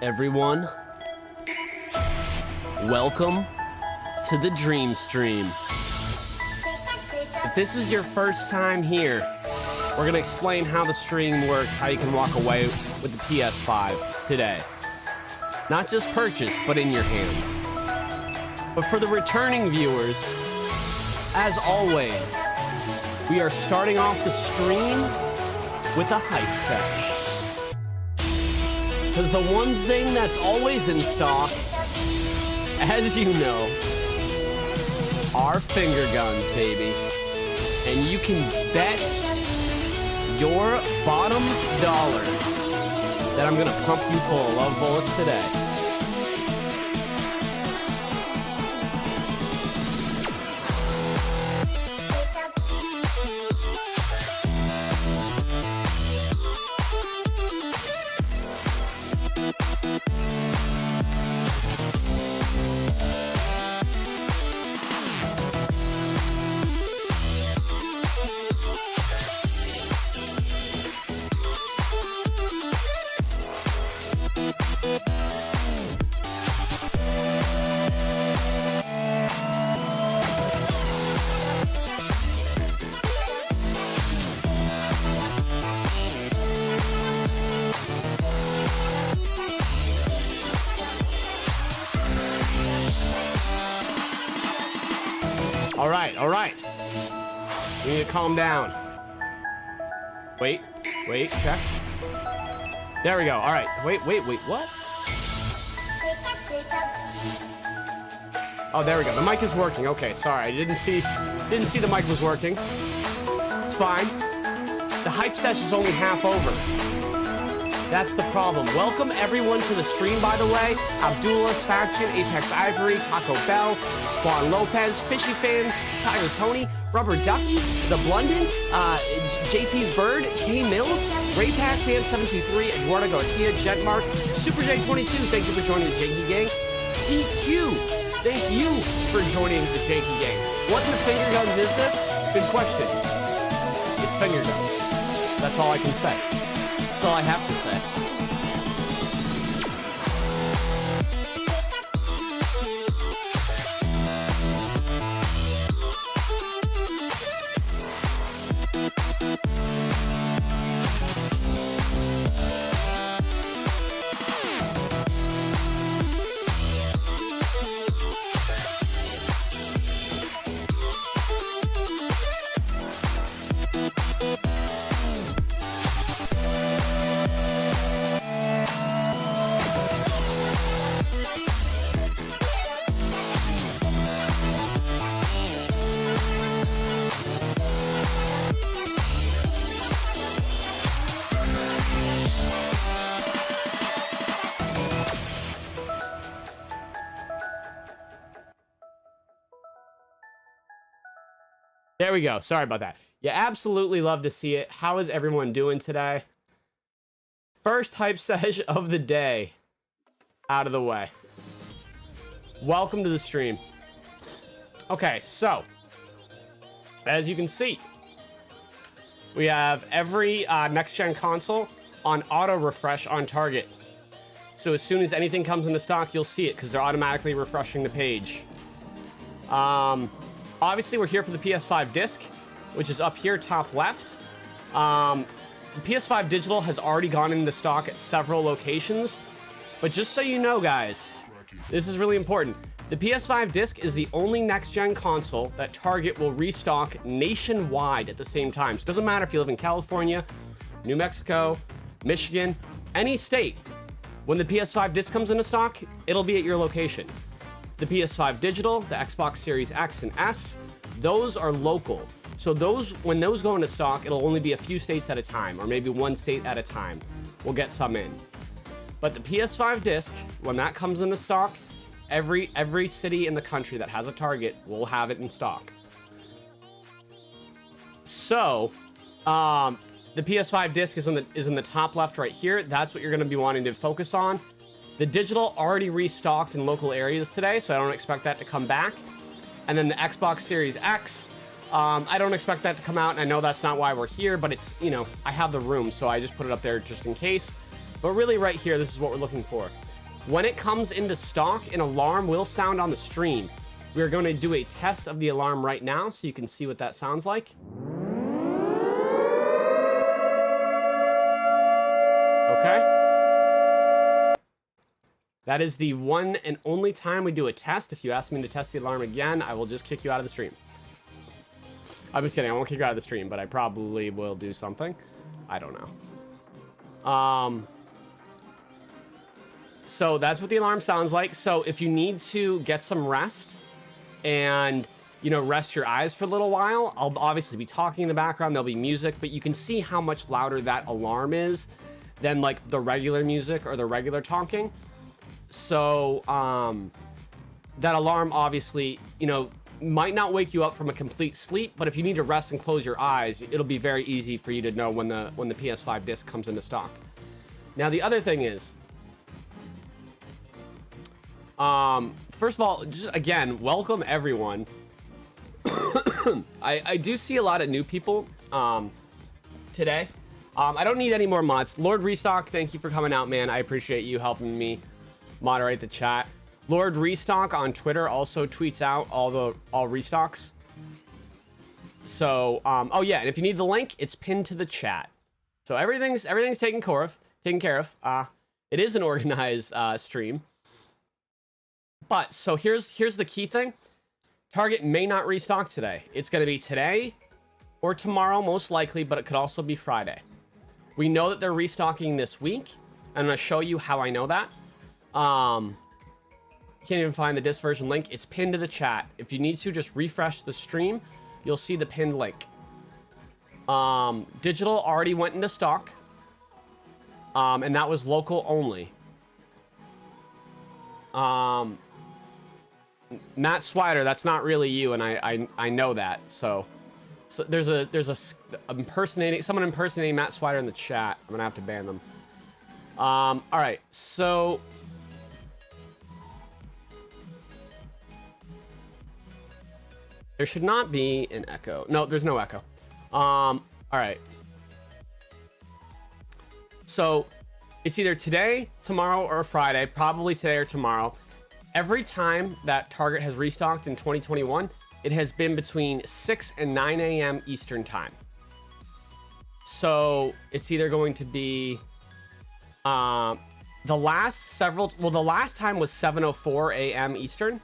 everyone. Welcome to the Dream Stream. If this is your first time here, we're gonna explain how the stream works, how you can walk away with the PS5 today. Not just purchase, but in your hands. But for the returning viewers, as always, we are starting off the stream with a hype sesh. Because the one thing that's always in stock, as you know, are finger guns, baby. And you can bet your bottom dollar that I'm gonna pump you full of love bullets today. All right. We need to calm down. Wait, check. There we go. All right. Wait, what? Oh, there we go. The mic is working. Okay, sorry. I didn't see the mic was working. It's fine. The hype session is only half over. That's the problem. Welcome everyone to the stream, by the way. Abdullah, Sachin, Apex Ivory, Taco Bell, Juan Lopez, Fishy Fan, Tiger Tony, Rubber Ducky, The Blunden, JP's Bird, K Mills, Raypack, Fan723, Eduardo Garcia, Jetmark, Super J22, thank you for joining the Jakey Gang. TQ, thank you for joining the Jakey Gang. What in the finger guns is this? Good question. It's finger guns. That's all I can say. That's all I have to say. There we go. Sorry about that. You absolutely love to see it. How is everyone doing today? First hype sesh of the day out of the way. Welcome to the stream. Okay, so as you can see, we have every next-gen console on auto refresh on target. So as soon as anything comes into stock, you'll see it because they're automatically refreshing the page. Obviously, we're here for the PS5 disc, which is up here, top left. The PS5 digital has already gone into stock at several locations. But just so you know, guys, this is really important. The PS5 disc is the only next-gen console that Target will restock nationwide at the same time. So it doesn't matter if you live in California, New Mexico, Michigan, any state. When the PS5 disc comes into stock, it'll be at your location. The PS5 digital, the Xbox Series X and S, those are local. So when those go into stock, it'll only be a few states at a time, or maybe one state at a time. We'll get some in. But the PS5 disc, when that comes into stock, every city in the country that has a Target will have it in stock. So, the PS5 disc is in the top left right here. That's what you're going to be wanting to focus on. The digital already restocked in local areas today, so I don't expect that to come back. And then the Xbox Series X, I don't expect that to come out, and I know that's not why we're here, but it's, you know, I have the room, so I just put it up there just in case. But really right here, this is what we're looking for. When it comes into stock, an alarm will sound on the stream. We are going to do a test of the alarm right now so you can see what that sounds like. Okay. That is the one and only time we do a test. If you ask me to test the alarm again, I will just kick you out of the stream. I'm just kidding. I won't kick you out of the stream, but I probably will do something. I don't know. So that's what the alarm sounds like. So if you need to get some rest and, you know, rest your eyes for a little while, I'll obviously be talking in the background. There'll be music, but you can see how much louder that alarm is than like the regular music or the regular talking. So that alarm obviously, you know, might not wake you up from a complete sleep, but if you need to rest and close your eyes, it'll be very easy for you to know when the PS5 disc comes into stock. Now the other thing is, first of all, just again, welcome everyone. I do see a lot of new people today. I don't need any more mods. Lord Restock, thank you for coming out, man. I appreciate you helping me moderate the chat. Lord Restock on Twitter also tweets out all restocks. So, oh yeah, and if you need the link, it's pinned to the chat. So everything's taken care of. It is an organized stream. But so here's the key thing. Target may not restock today. It's going to be today or tomorrow most likely, but it could also be Friday. We know that they're restocking this week. I'm going to show you how I know that. Can't even find the disc version link. It's pinned to the chat. If you need to, just refresh the stream. You'll see the pinned link. Digital already went into stock. And that was local only. Matt Swider, that's not really you, and I know that. So there's someone impersonating Matt Swider in the chat. I'm gonna have to ban them. All right, so there should not be an echo. No, there's no echo. All right. So it's either today, tomorrow, or Friday. Probably today or tomorrow. Every time that Target has restocked in 2021, it has been between 6 and 9 a.m. Eastern time. So it's either going to be the last time was 7:04 a.m. Eastern,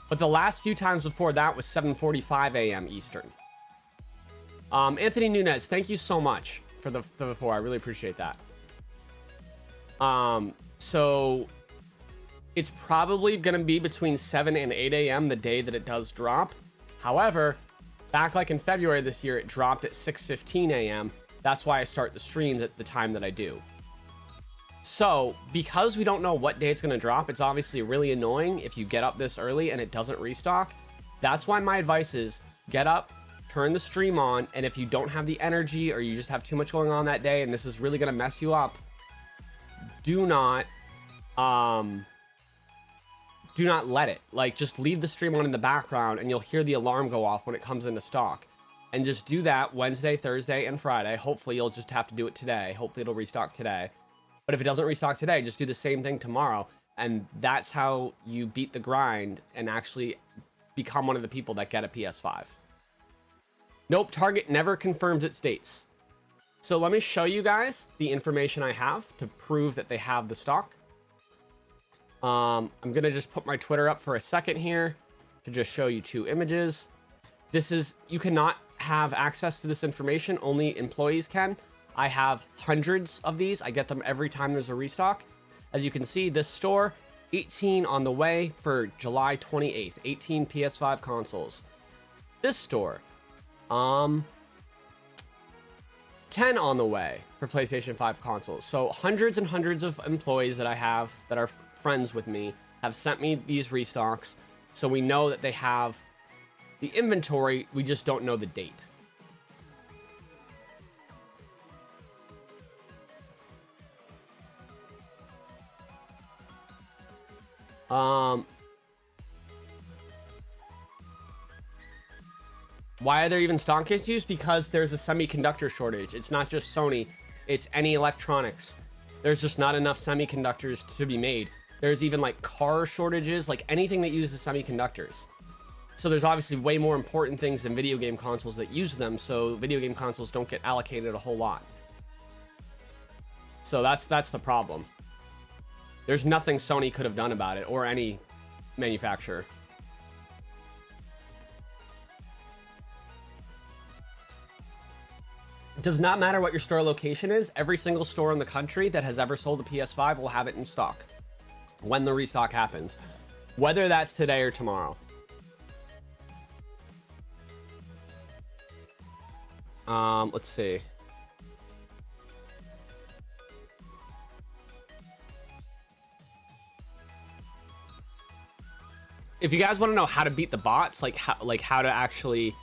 but the last few times before that was 7:45 a.m. Eastern. Anthony Nunez, thank you so much for the before. I really appreciate that. So it's probably going to be between 7 and 8 a.m. the day that it does drop. However, back like in February this year, it dropped at 6:15 a.m. That's why I start the streams at the time that I do. So because we don't know what day it's going to drop, it's obviously really annoying if you get up this early and it doesn't restock. That's why my advice is get up, turn the stream on, and if you don't have the energy or you just have too much going on that day and this is really going to mess you up, do not let it. Like, just leave the stream on in the background and you'll hear the alarm go off when it comes into stock. And just do that Wednesday, Thursday, and Friday. Hopefully you'll just have to do it today. Hopefully it'll restock today. But if it doesn't restock today, just do the same thing tomorrow. And that's how you beat the grind and actually become one of the people that get a PS5. Nope, Target never confirms its dates. So let me show you guys the information I have to prove that they have the stock. I'm going to just put my Twitter up for a second here to just show you two images. You cannot have access to this information. Only employees can. I have hundreds of these. I get them every time there's a restock. As you can see, this store, 18 on the way for July 28th, 18 PS5 consoles. This store, 10 on the way for PlayStation 5 consoles. So hundreds and hundreds of employees that I have that are friends with me have sent me these restocks. So we know that they have the inventory. We just don't know the date. Why are there even stock issues? Because there's a semiconductor shortage. It's not just Sony, it's any electronics. There's just not enough semiconductors to be made. There's even like car shortages, like anything that uses semiconductors. So there's obviously way more important things than video game consoles that use them, so video game consoles don't get allocated a whole lot. So that's the problem. There's nothing Sony could have done about it, or any manufacturer. It does not matter what your store location is. Every single store in the country that has ever sold a PS5 will have it in stock when the restock happens, whether that's today or tomorrow. Let's see. If you guys want to know how to beat the bots, like how to actually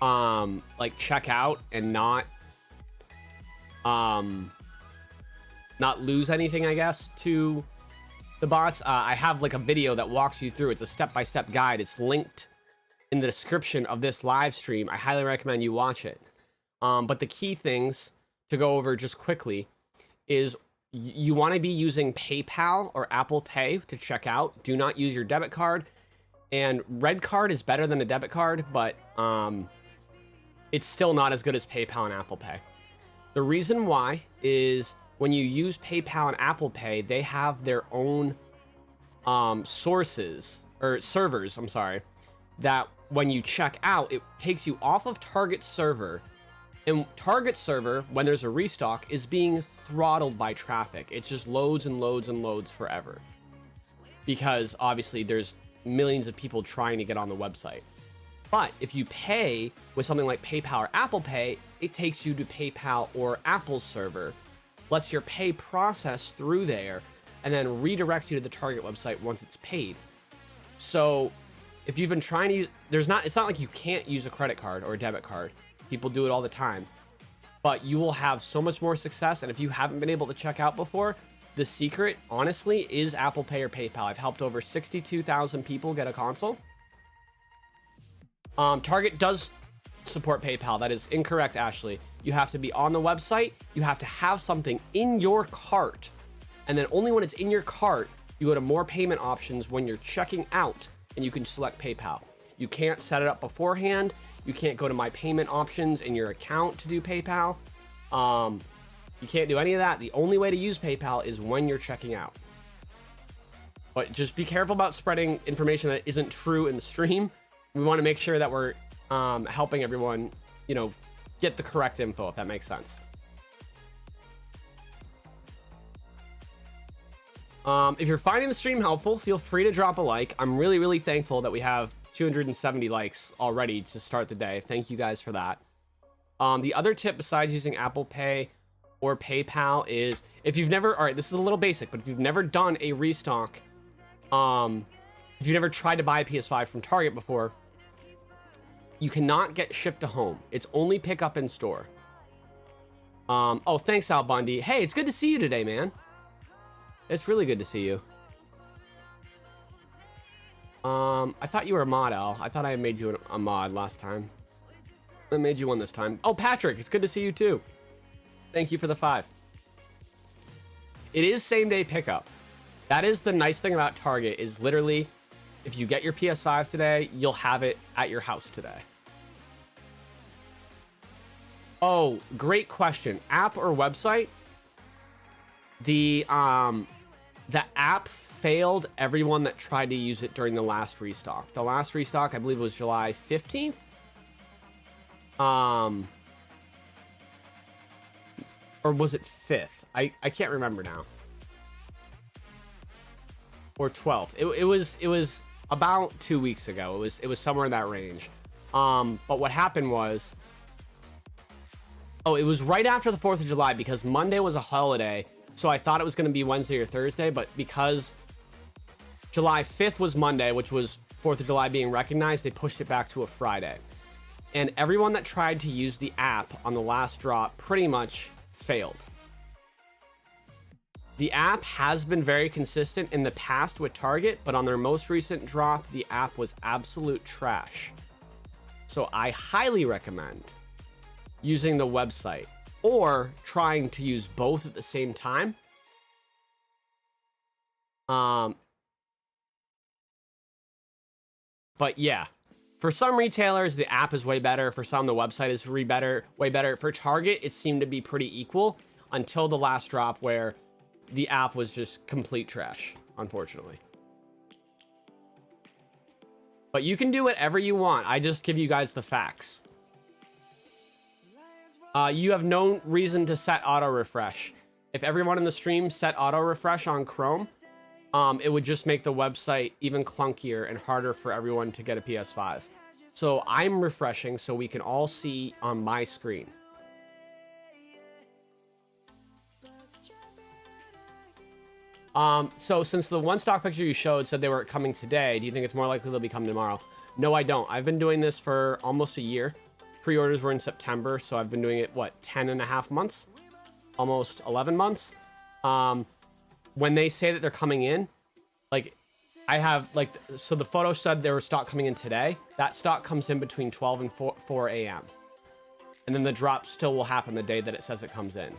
like check out and not lose anything, I guess, to the bots, I have like a video that walks you through. It's a step-by-step guide. It's linked in the description of this live stream. I highly recommend you watch it. But the key things to go over just quickly is you want to be using PayPal or Apple Pay to check out. Do not use your debit card. And Red Card is better than a debit card, but it's still not as good as PayPal and Apple Pay. The reason why is when you use PayPal and Apple Pay, they have their own servers, I'm sorry, that when you check out, it takes you off of Target's server. And Target's server, when there's a restock, is being throttled by traffic. It just loads and loads and loads forever. Because obviously there's millions of people trying to get on the website. But if you pay with something like PayPal or Apple Pay, it takes you to PayPal or Apple's server, lets your pay process through there, and then redirects you to the Target website once it's paid. So if you've been trying to use, it's not like you can't use a credit card or a debit card. People do it all the time, but you will have so much more success. And if you haven't been able to check out before, the secret, honestly, is Apple Pay or PayPal. I've helped over 62,000 people get a console. Target does support PayPal. That is incorrect, Ashley. You have to be on the website. You have to have something in your cart. And then only when it's in your cart, you go to more payment options when you're checking out, and you can select PayPal. You can't set it up beforehand. You can't go to my payment options in your account to do PayPal. You can't do any of that. The only way to use PayPal is when you're checking out. But just be careful about spreading information that isn't true in the stream. We want to make sure that we're helping everyone, you know, get the correct info, if that makes sense. If you're finding the stream helpful, feel free to drop a like. I'm really, really thankful that we have 270 likes already to start the day. Thank you guys for that. The other tip besides using Apple Pay or PayPal is if you've never, all right, this is a little basic, but if you've never done a restock, if you've never tried to buy a PS5 from Target before, you cannot get shipped to home. It's only pick up in store. Oh, thanks, Al Bundy. Hey, it's good to see you today, man. It's really good to see you. I thought you were a mod, Al. I thought I made you a mod last time. I made you one this time. Oh, Patrick, it's good to see you too. Thank you for the 5. It is same day pickup. That is the nice thing about Target, is literally, if you get your PS5 today, you'll have it at your house today. Oh, great question. App or website? The app failed everyone that tried to use it during the last restock. The last restock, I believe, was July 15th. Or was it 5th? I can't remember now. Or 12th. It was about 2 weeks ago. It was somewhere in that range. But what happened was, oh, it was right after the 4th of July, because Monday was a holiday. So I thought it was going to be Wednesday or Thursday, but because July 5th was Monday, which was 4th of July being recognized, they pushed it back to a Friday. And everyone that tried to use the app on the last drop pretty much failed. The app has been very consistent in the past with Target, but on their most recent drop, the app was absolute trash. So I highly recommend using the website. or trying to use both at the same time. But yeah, for some retailers, the app is way better. For some, the website is way better. For Target, it seemed to be pretty equal until the last drop where the app was just complete trash, unfortunately. But you can do whatever you want. I just give you guys the facts. You have no reason to set auto refresh. If everyone in the stream set auto refresh on Chrome, it would just make the website even clunkier and harder for everyone to get a PS5. So I'm refreshing so we can all see on my screen. So since the one stock picture you showed said they were coming today, do you think it's more likely they'll be coming tomorrow? No, I don't. I've been doing this for almost a year. Pre-orders were in September, so I've been doing it, what, 10 and a half months? Almost 11 months. When they say that they're coming in, like, I have, like, so the photo said there was stock coming in today. That stock comes in between 12 and 4 a.m. And then the drop still will happen the day that it says it comes in.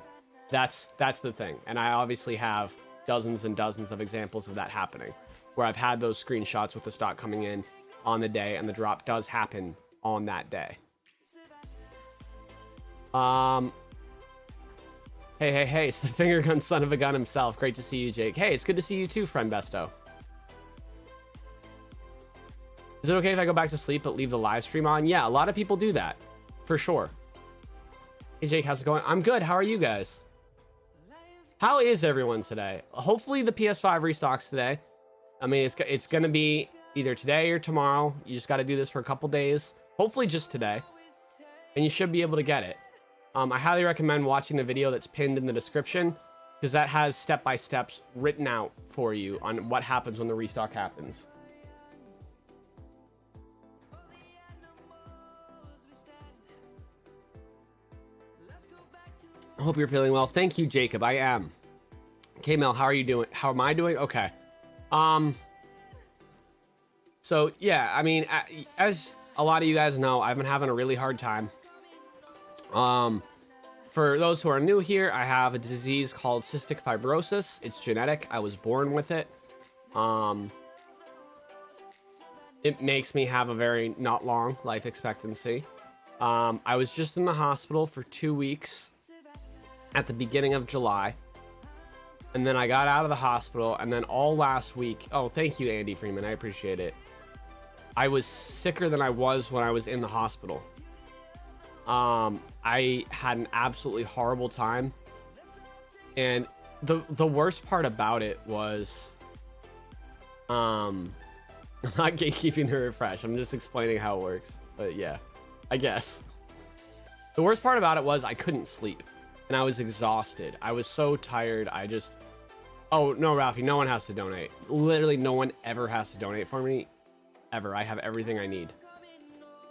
That's the thing. And I obviously have dozens and dozens of examples of that happening, where I've had those screenshots with the stock coming in on the day, and the drop does happen on that day. Hey, it's the finger gun son of a gun himself. Great to see you, Jake. Hey, it's good to see you too, friend Besto. Is it okay if I go back to sleep but leave the live stream on? Yeah, a lot of people do that, for sure. Hey, Jake, how's it going? I'm good. How are you guys? How is everyone today? Hopefully the PS5 restocks today. I mean, it's going to be either today or tomorrow. You just got to do this for a couple days. Hopefully just today. And you should be able to get it. I highly recommend watching the video that's pinned in the description, because that has step-by-steps written out for you on what happens when the restock happens. I hope you're feeling well. Thank you, Jacob. I am. K-Mel, how are you doing? How am I doing? Okay. So, yeah, I mean, as a lot of you guys know, I've been having a really hard time. For those who are new here, I have a disease called cystic fibrosis. It's genetic. I was born with it. It makes me have a very not long life expectancy. I was just in the hospital for 2 weeks at the beginning of July. And then I got out of the hospital, and then all last week, oh, thank you, Andy Freeman. I appreciate it. I was sicker than I was when I was in the hospital. I had an absolutely horrible time. And the worst part about it was, I'm not gatekeeping the refresh. I'm just explaining how it works. But yeah, I guess. The worst part about it was I couldn't sleep. And I was exhausted. I was so tired. Oh, no, Ralphie, no one has to donate. Literally, no one ever has to donate for me. Ever. I have everything I need.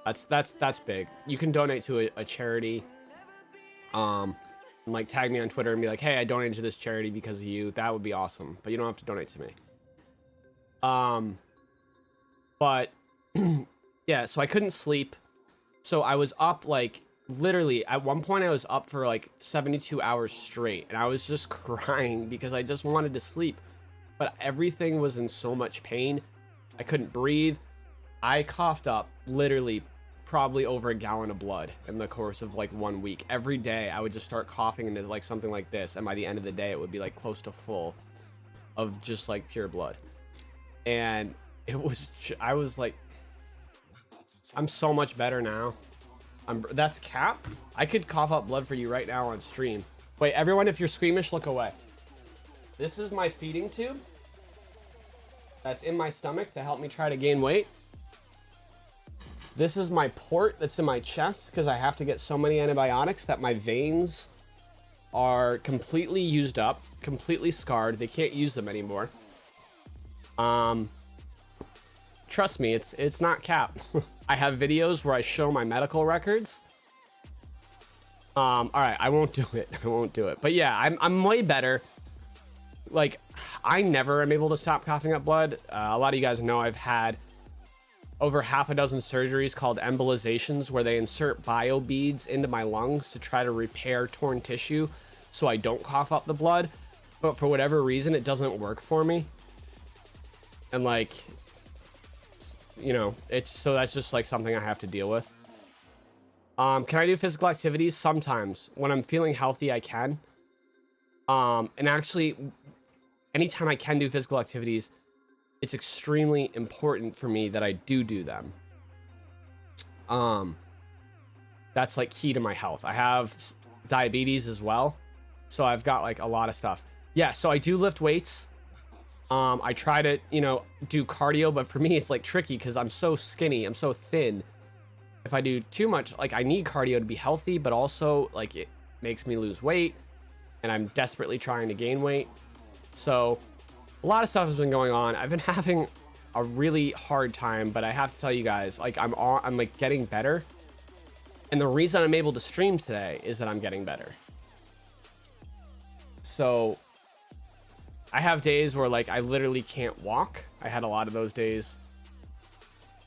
That's big. You can donate to a charity. And like tag me on Twitter and be like, hey, I donated to this charity because of you. That would be awesome. But you don't have to donate to me. But yeah, so I couldn't sleep. So I was up, like, literally at one point I was up for like 72 hours straight, and I was just crying because I just wanted to sleep, but everything was in so much pain. I couldn't breathe. I coughed up literally probably over a gallon of blood in the course of like 1 week. Every day I would just start coughing into like something like this, and by the end of the day it would be like close to full of just like pure blood. And it was, I was like, I'm so much better now. That's cap. I could cough up blood for you right now on stream. Wait, everyone, if you're squeamish, look away. This is my feeding tube that's in my stomach to help me try to gain weight. This is my port that's in my chest because I have to get so many antibiotics that my veins are completely used up, completely scarred. They can't use them anymore. Trust me, it's not cap. I have videos where I show my medical records. All right, I won't do it. I won't do it. But yeah, I'm way better. Like, I never am able to stop coughing up blood. A lot of you guys know I've had over half a dozen surgeries called embolizations, where they insert bio beads into my lungs to try to repair torn tissue so I don't cough up the blood. But for whatever reason, it doesn't work for me. And like, you know, it's so that's just like something I have to deal with. Can I do physical activities? Sometimes. When I'm feeling healthy, I can. And actually, anytime I can do physical activities, it's extremely important for me that I do them. That's like key to my health. I have diabetes as well, so I've got like a lot of stuff. Yeah, so I do lift weights. I try to, you know, do cardio, but for me it's like tricky because I'm so skinny, I'm so thin. If I do too much, like, I need cardio to be healthy, but also like it makes me lose weight, and I'm desperately trying to gain weight. So a lot of stuff has been going on. I've been having a really hard time, but I have to tell you guys, like, I'm like getting better. And the reason I'm able to stream today is that I'm getting better. So I have days where like I literally can't walk. I had a lot of those days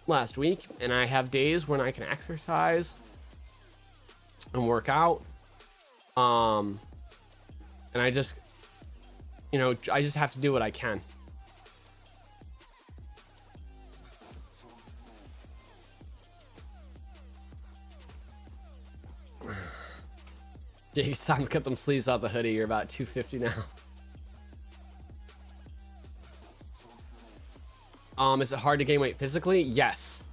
last week, and I have days when I can exercise and work out. And I just, you know, I just have to do what I can. Jake, it's time to cut them sleeves off the hoodie. You're about 250 now. Is it hard to gain weight physically? Yes.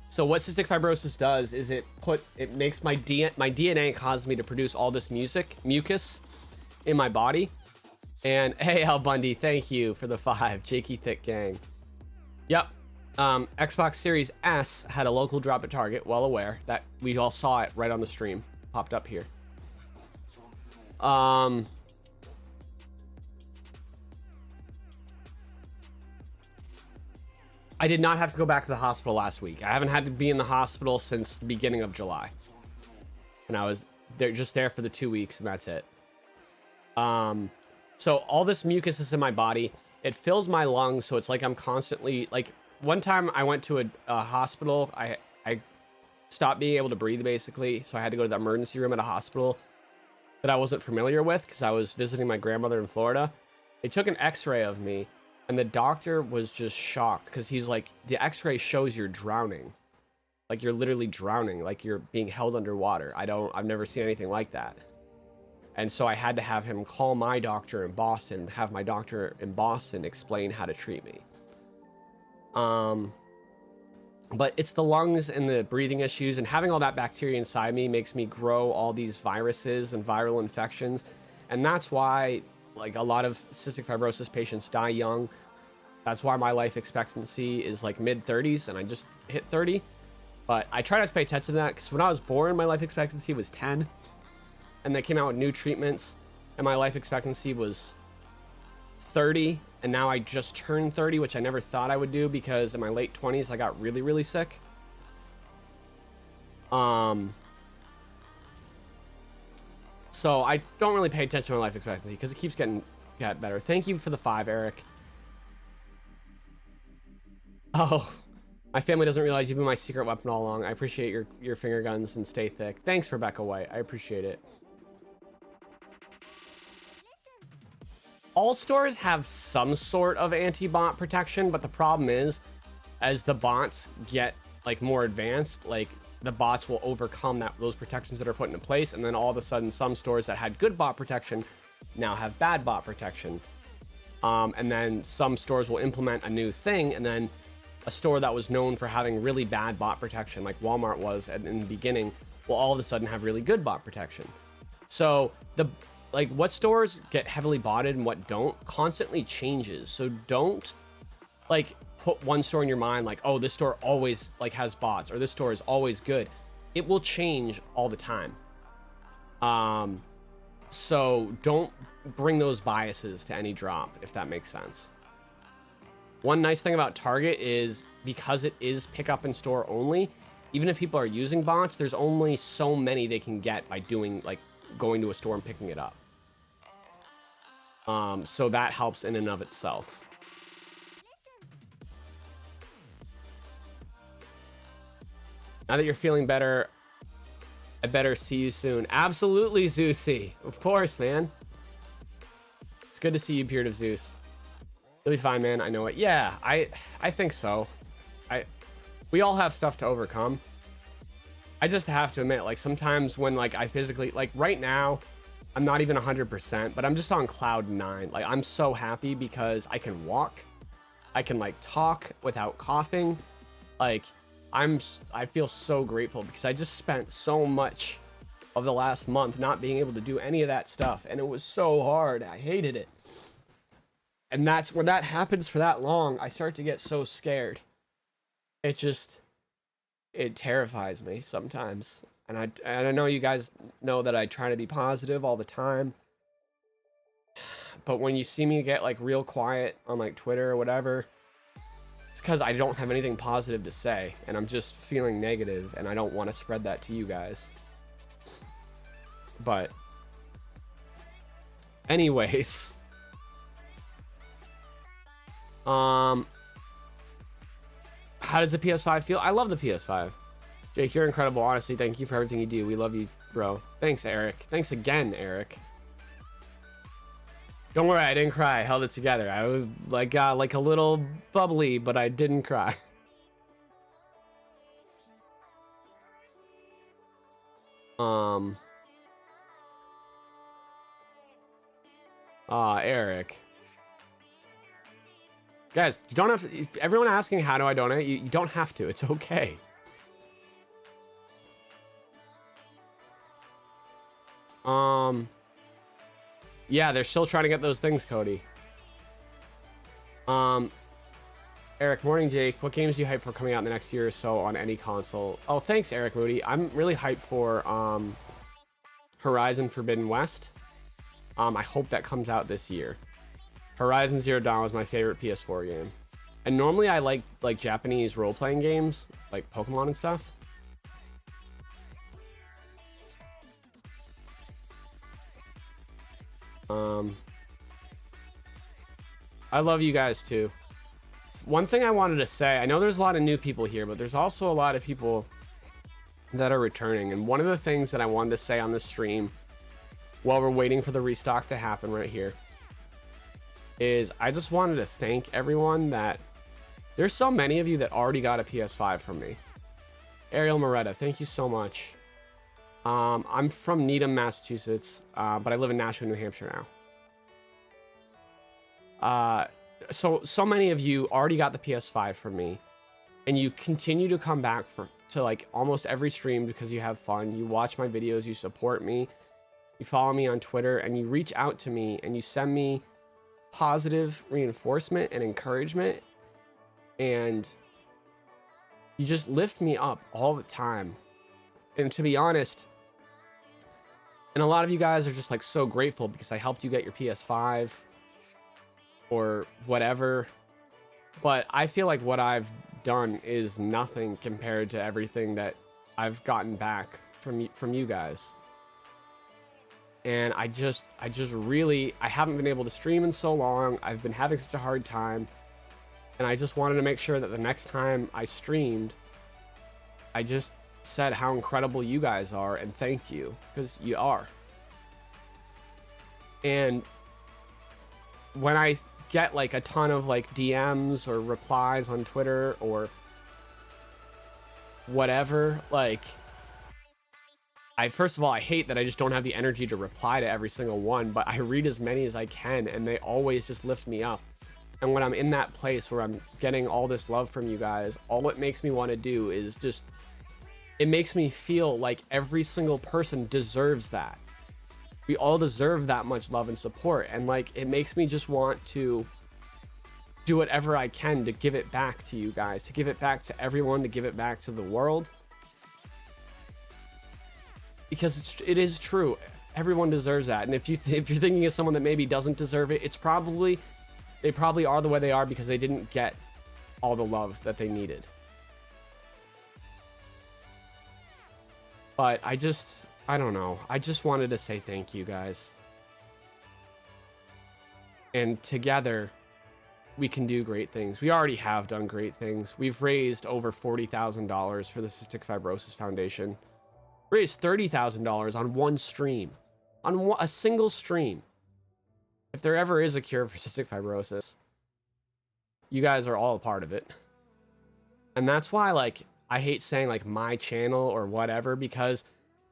So what cystic fibrosis does is it makes my DNA causes me to produce all this mucus in my body. And hey, Al Bundy, thank you for the 5. Jakey Thick Gang. Yep. Xbox Series S had a local drop at Target. Well aware that we all saw it right on the stream. Popped up here. I did not have to go back to the hospital last week. I haven't had to be in the hospital since the beginning of July. And I was there for the 2 weeks, and that's it. So all this mucus is in my body. It fills my lungs, so it's like I'm constantly, like, one time I went to a hospital. I stopped being able to breathe, basically, so I had to go to the emergency room at a hospital that I wasn't familiar with because I was visiting my grandmother in Florida. They took an x-ray of me, and the doctor was just shocked because he's like, the x-ray shows you're drowning. Like, you're literally drowning, like you're being held underwater. I've never seen anything like that. And so I had to have him call my doctor in Boston, have my doctor in Boston explain how to treat me. But it's the lungs and the breathing issues, and having all that bacteria inside me makes me grow all these viruses and viral infections. And that's why, like, a lot of cystic fibrosis patients die young. That's why my life expectancy is like mid-30s, and I just hit 30. But I try not to pay attention to that because when I was born, my life expectancy was 10. And they came out with new treatments, and my life expectancy was 30. And now I just turned 30, which I never thought I would do because in my late 20s, I got really, really sick. So I don't really pay attention to my life expectancy because it keeps getting better. Thank you for the 5, Eric. Oh, my family doesn't realize you've been my secret weapon all along. I appreciate your finger guns, and stay thick. Thanks, Rebecca White. I appreciate it. All stores have some sort of anti-bot protection, but the problem is, as the bots get like more advanced, like the bots will overcome those protections that are put into place, and then all of a sudden some stores that had good bot protection now have bad bot protection. And then some stores will implement a new thing, and then a store that was known for having really bad bot protection, like Walmart was in the beginning, will all of a sudden have really good bot protection. So like what stores get heavily botted and what don't constantly changes. So don't like put one store in your mind like, oh, this store always like has bots, or this store is always good. It will change all the time. So don't bring those biases to any drop, if that makes sense. One nice thing about Target is because it is pick up in store only, even if people are using bots, there's only so many they can get by doing like going to a store and picking it up. So that helps in and of itself. Now that you're feeling better, I better see you soon. Absolutely, Zeusy. Of course, man. It's good to see you, Beard of Zeus. You'll be fine, man. I know it. Yeah, I think so. We all have stuff to overcome. I just have to admit, like, sometimes when, like, I physically, like, right now, I'm not even 100%, but I'm just on cloud 9. Like, I'm so happy because I can walk. I can, like, talk without coughing. Like, I feel so grateful because I just spent so much of the last month not being able to do any of that stuff. And it was so hard. I hated it. And that's when that happens for that long, I start to get so scared. It terrifies me sometimes. And I know you guys know that I try to be positive all the time. But when you see me get like real quiet on like Twitter or whatever, it's because I don't have anything positive to say. And I'm just feeling negative and I don't want to spread that to you guys. But anyways. How does the PS5 feel? I love the PS5. Jake, you're incredible. Honestly, thank you for everything you do. We love you, bro. Thanks, Eric. Thanks again, Eric. Don't worry, I didn't cry. I held it together. I was like a little bubbly, but I didn't cry. Eric. Guys, you don't have to, everyone asking how do I donate, you don't have to. It's okay. Yeah, they're still trying to get those things, Cody. Eric, morning, Jake. What games do you hype for coming out in the next year or so on any console? Oh, thanks, Eric Moody. I'm really hyped for Horizon Forbidden West. I hope that comes out this year. Horizon Zero Dawn was my favorite PS4 game. And normally I like Japanese role-playing games, like Pokemon and stuff. I love you guys too. One thing I wanted to say, I know there's a lot of new people here, but there's also a lot of people that are returning. And one of the things that I wanted to say on this stream while we're waiting for the restock to happen right here is I just wanted to thank everyone that there's so many of you that already got a PS5 from me. Ariel Moretta, thank you so much. I'm from Needham, Massachusetts, but I live in Nashua, New Hampshire now. So many of you already got the PS5 from me, and you continue to come back to like almost every stream because you have fun. You watch my videos, you support me, you follow me on Twitter, and you reach out to me and you send me positive reinforcement and encouragement, and you just lift me up all the time. And to be honest, and a lot of you guys are just like so grateful because I helped you get your PS5 or whatever, but I feel like what I've done is nothing compared to everything that I've gotten back from you guys. And I haven't been able to stream in so long. I've been having such a hard time, and I just wanted to make sure that the next time I streamed, I just said how incredible you guys are and thank you, because you are. And when I get like a ton of like DMs or replies on Twitter or whatever, like, first of all, I hate that I just don't have the energy to reply to every single one, but I read as many as I can, and they always just lift me up. And when I'm in that place where I'm getting all this love from you guys, all it makes me want to do is just, it makes me feel like every single person deserves that. We all deserve that much love and support, and like, it makes me just want to do whatever I can to give it back to you guys, to give it back to everyone, to give it back to the world. Because it is true, everyone deserves that. And if you're thinking of someone that maybe doesn't deserve it, they probably are the way they are because they didn't get all the love that they needed. But I don't know. I just wanted to say thank you guys. And together, we can do great things. We already have done great things. We've raised over $40,000 for the Cystic Fibrosis Foundation. Raised $30,000 on one stream, on a single stream. If there ever is a cure for cystic fibrosis, you guys are all a part of it. And that's why, like, I hate saying like my channel or whatever, because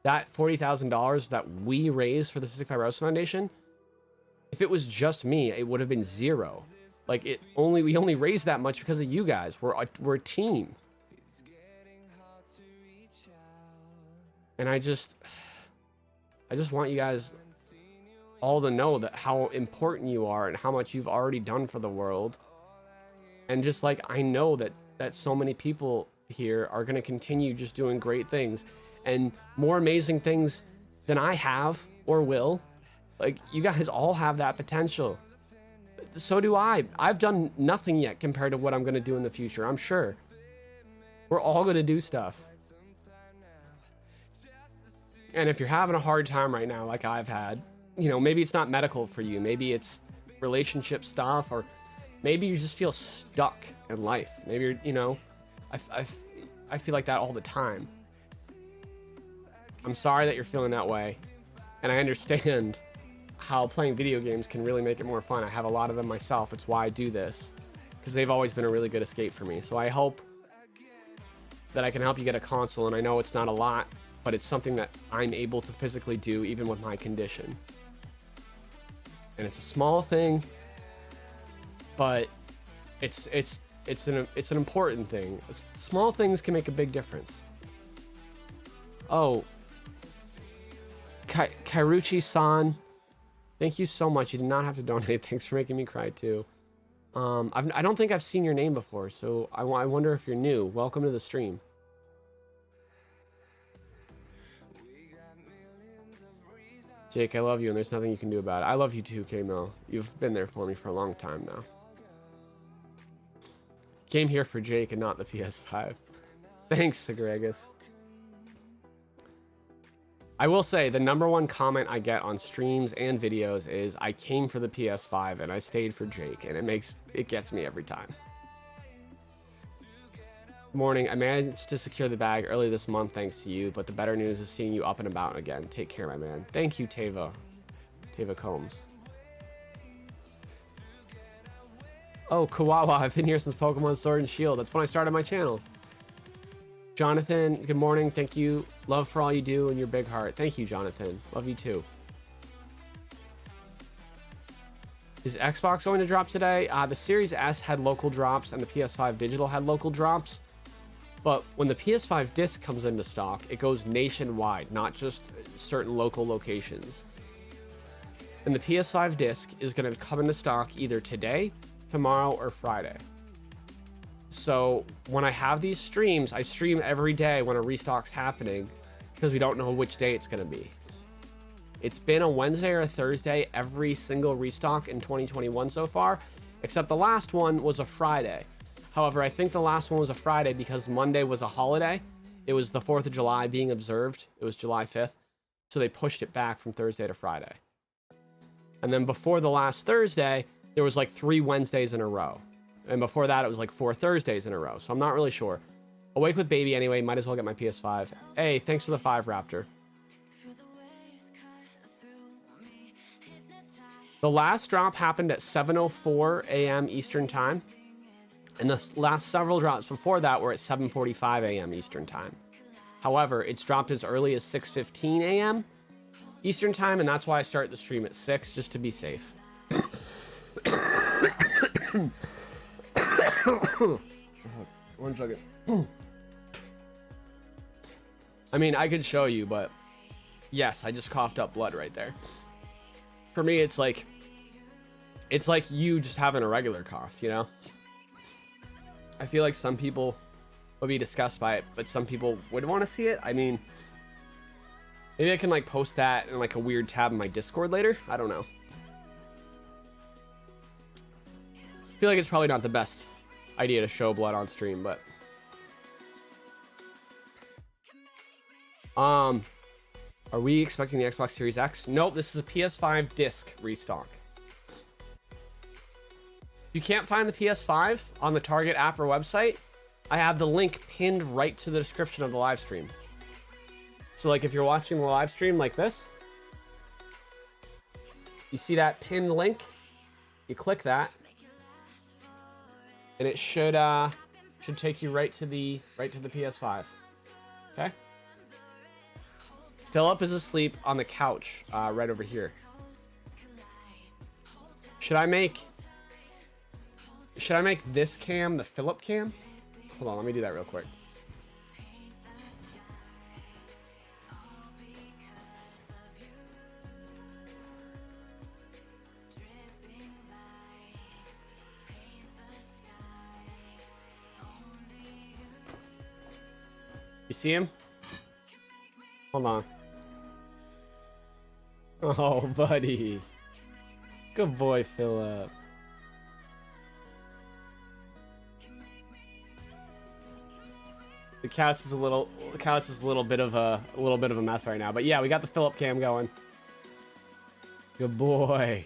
that $40,000 that we raised for the Cystic Fibrosis Foundation, if it was just me, it would have been zero. Like, we only raised that much because of you guys. We're a team. And I just want you guys all to know that how important you are and how much you've already done for the world. And just like, I know that so many people here are going to continue just doing great things and more amazing things than I have or will. Like, you guys all have that potential. So do I. I've done nothing yet compared to what I'm going to do in the future, I'm sure. We're all going to do stuff. And if you're having a hard time right now, like I've had, you know, maybe it's not medical for you. Maybe it's relationship stuff, or maybe you just feel stuck in life. Maybe you're, you know, I feel like that all the time. I'm sorry that you're feeling that way. And I understand how playing video games can really make it more fun. I have a lot of them myself. It's why I do this, because they've always been a really good escape for me. So I hope that I can help you get a console. And I know it's not a lot, but it's something that I'm able to physically do even with my condition. And it's a small thing, but it's an important thing. Small things can make a big difference. Oh, Kairuchi-san, thank you so much. You did not have to donate. Thanks for making me cry too. I don't think I've seen your name before, so I wonder if you're new. Welcome to the stream. Jake, I love you, and there's nothing you can do about it. I love you too, K-Mill. You've been there for me for a long time now. Came here for Jake and not the PS5. Thanks, Segregus. I will say the #1 comment I get on streams and videos is I came for the PS5 and I stayed for Jake, and it gets me every time. Morning, I managed to secure the bag early this month thanks to you, but the better news is seeing you up and about again. Take care, my man. Thank you, Tava Combs. Oh, Kawawa, I've been here since Pokemon Sword and Shield. That's when I started my channel. Jonathan, good morning. Thank you. Love for all you do and your big heart. Thank you, Jonathan. Love you too. Is Xbox going to drop today? The Series S had local drops and the PS5 Digital had local drops. But when the PS5 disc comes into stock, it goes nationwide, not just certain local locations. And the PS5 disc is going to come into stock either today, tomorrow, or Friday. So when I have these streams, I stream every day when a restock's happening, because we don't know which day it's going to be. It's been a Wednesday or a Thursday every single restock in 2021 so far, except the last one was a Friday. However, I think the last one was a Friday because Monday was a holiday. It was the 4th of July being observed. It was July 5th. So they pushed it back from Thursday to Friday. And then before the last Thursday, there was like 3 Wednesdays in a row. And before that, it was like 4 Thursdays in a row. So I'm not really sure. Awake with baby anyway. Might as well get my PS5. Hey, thanks for the 5, Raptor. The last drop happened at 7:04 a.m. Eastern Time. And the last several drops before that were at 7:45 a.m. Eastern Time. However, it's dropped as early as 6:15 a.m. Eastern Time. And that's why I start the stream at 6, just to be safe. One second. I mean, I could show you, but yes, I just coughed up blood right there. For me, it's like you just having a regular cough, you know? I feel like some people would be disgusted by it, but some people would want to see it. I mean, maybe I can like post that in like a weird tab in my Discord later. I don't know. I feel like it's probably not the best idea to show blood on stream, but are we expecting the Xbox Series X? Nope, this is a PS5 disc restock. you can't find the PS5 on the Target app or website, I have the link pinned right to the description of the live stream. So like if you're watching the live stream like this, you see that pinned link, you click that, and it should take you right to the PS5. Okay? Philip is asleep on the couch right over here. Should I make this cam the Philip cam? Hold on, let me do that real quick. You see him? Hold on. Oh, buddy. Good boy, Philip. The couch is a little bit of a mess right now, but yeah, we got the Philip cam going. Good boy.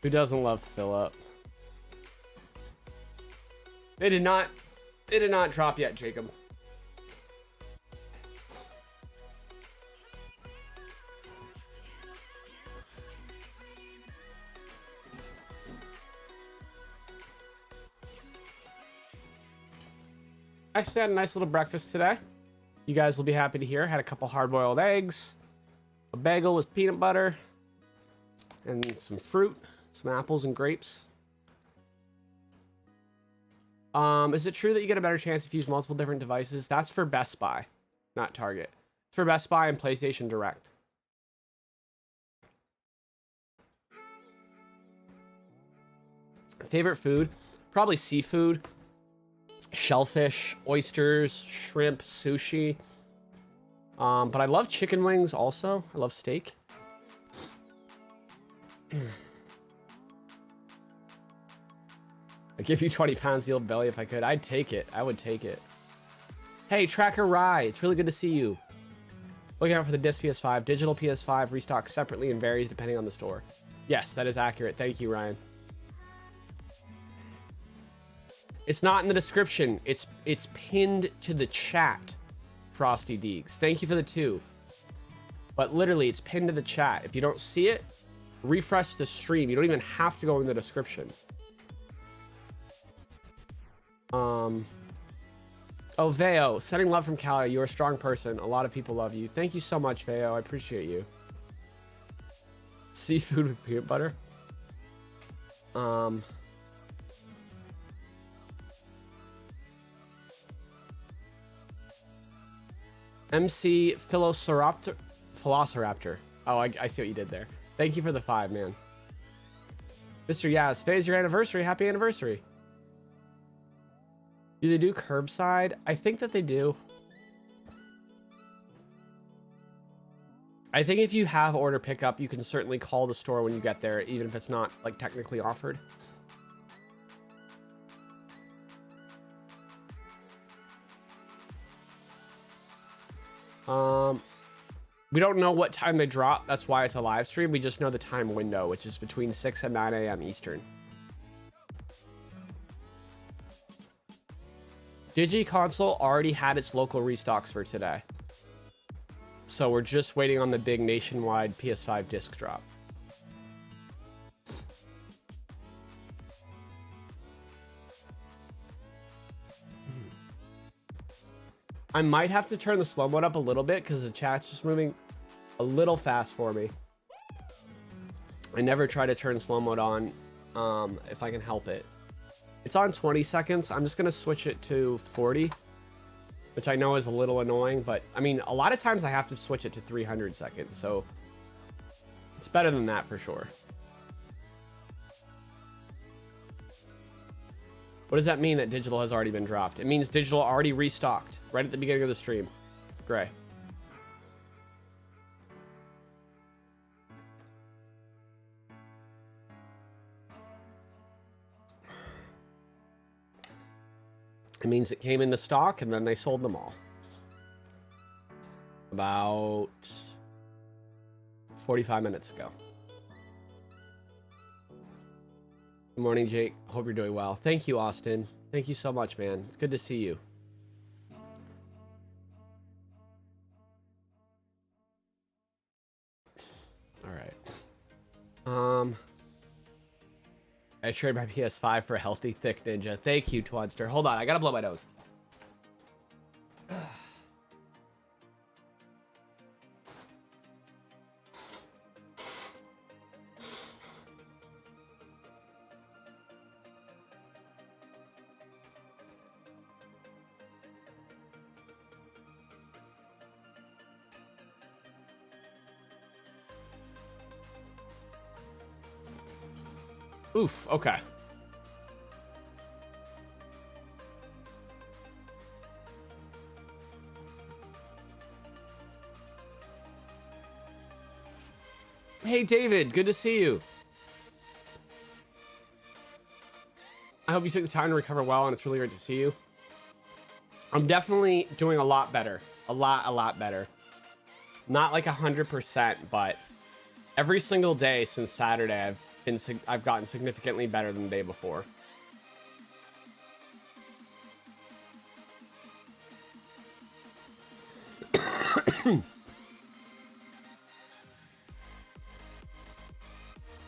Who doesn't love Philip? They did not drop yet, Jacob. Actually had a nice little breakfast today. You guys will be happy to hear. Had a couple hard-boiled eggs, a bagel with peanut butter, and some fruit, some apples and grapes. Is it true that you get a better chance if you use multiple different devices? That's for Best Buy, not Target. It's for Best Buy and PlayStation Direct. Favorite food? Probably seafood. Shellfish, oysters, shrimp, sushi. But I love chicken wings also. I love steak. I'd give you 20 pounds the old belly if I could. I'd take it. I would take it. Hey, Tracker Rye. It's really good to see you. Looking out for the disc PS5. Digital PS5 restock separately and varies depending on the store. Yes, that is accurate. Thank you, Ryan. It's not in the description. It's pinned to the chat, Frosty Deegs. Thank you for the 2. But literally, it's pinned to the chat. If you don't see it, refresh the stream. You don't even have to go in the description. Oh, Veo, sending love from Cali. You're a strong person. A lot of people love you. Thank you so much, Veo. I appreciate you. Seafood with peanut butter. MC Velociraptor. Oh, I see what you did there. Thank you for the 5, man. Mr. Yaz, today's your anniversary. Happy anniversary. Do they do curbside? I think that they do. I think if you have order pickup, you can certainly call the store when you get there, even if it's not like technically offered. We don't know what time they drop. That's why it's a live stream. We just know the time window, which is between 6 and 9 a.m. Eastern. DigiConsole already had its local restocks for today. So we're just waiting on the big nationwide PS5 disc drop. I might have to turn the slow mode up a little bit because the chat's just moving a little fast for me. I never try to turn slow mode on if I can help it. It's on 20 seconds. I'm just going to switch it to 40, which I know is a little annoying, but I mean, a lot of times I have to switch it to 300 seconds, so it's better than that for sure. What does that mean that digital has already been dropped? It means digital already restocked right at the beginning of the stream. Gray. It means it came into stock and then they sold them all. About 45 minutes ago. Good morning, Jake. Hope you're doing well. Thank you, Austin. Thank you so much, man. It's good to see you. All right. I traded my PS5 for a healthy, thick ninja. Thank you, Twadster. Hold on, I gotta blow my nose. Oof, okay. Hey, David, good to see you. I hope you took the time to recover well, and it's really great to see you. I'm definitely doing a lot better. A lot better. Not like 100%, but every single day since Saturday, I've gotten significantly better than the day before.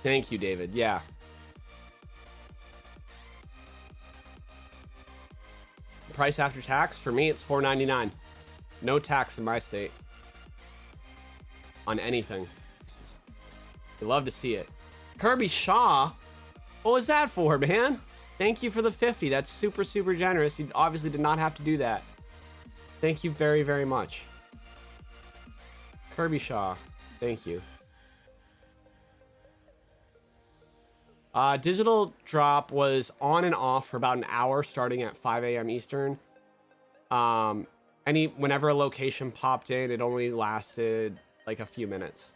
Thank you, David. Yeah. Price after tax for me, it's $4.99. No tax in my state on anything. We love to see it. Kirby Shaw, what was that for, man? Thank you for the 50. That's super generous. You obviously did not have to do that. Thank you very much. Kirby Shaw, thank you. Digital drop was on and off for about an hour starting at 5 a.m. Eastern. Whenever a location popped in, it only lasted like a few minutes.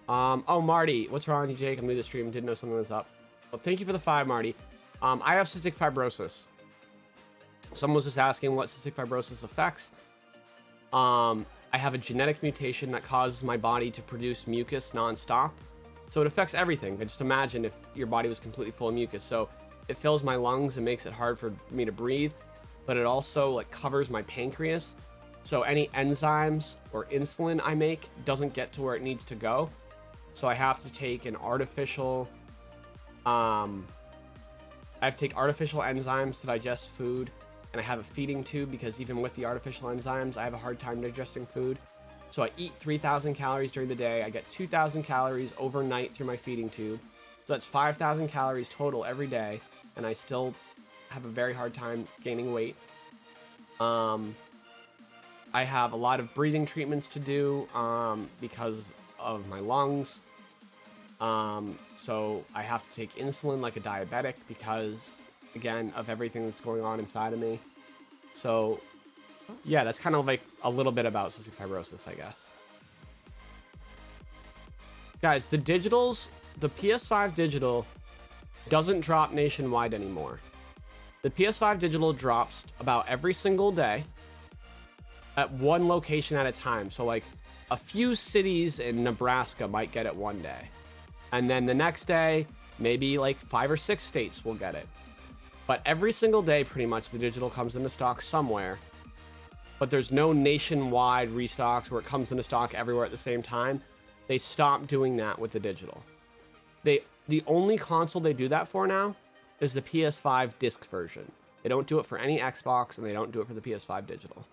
Oh, Marty, what's wrong with you, Jake? I'm new to the stream, didn't know something was up. Well, thank you for the 5, Marty. I have cystic fibrosis. Someone was just asking what cystic fibrosis affects. I have a genetic mutation that causes my body to produce mucus nonstop. So it affects everything. Just imagine if your body was completely full of mucus. So it fills my lungs and makes it hard for me to breathe, but it also like covers my pancreas. So any enzymes or insulin I make doesn't get to where it needs to go. So I have to take an artificial, I have to take artificial enzymes to digest food, and I have a feeding tube because even with the artificial enzymes, I have a hard time digesting food. So I eat 3,000 calories during the day. I get 2,000 calories overnight through my feeding tube. So that's 5,000 calories total every day, and I still have a very hard time gaining weight. I have a lot of breathing treatments to do because of my lungs. So I have to take insulin like a diabetic because, again, of everything that's going on inside of me. So yeah, that's kind of like a little bit about cystic fibrosis, I guess. Guys, the digitals, the PS5 digital doesn't drop nationwide anymore. The PS5 digital drops about every single day at one location at a time. So like a few cities in Nebraska might get it one day. And then the next day, maybe like 5 or 6 states will get it. But every single day, pretty much, the digital comes into stock somewhere. But there's no nationwide restocks where it comes into stock everywhere at the same time. They stopped doing that with the digital. The only console they do that for now is the PS5 disc version. They don't do it for any Xbox, and they don't do it for the PS5 digital.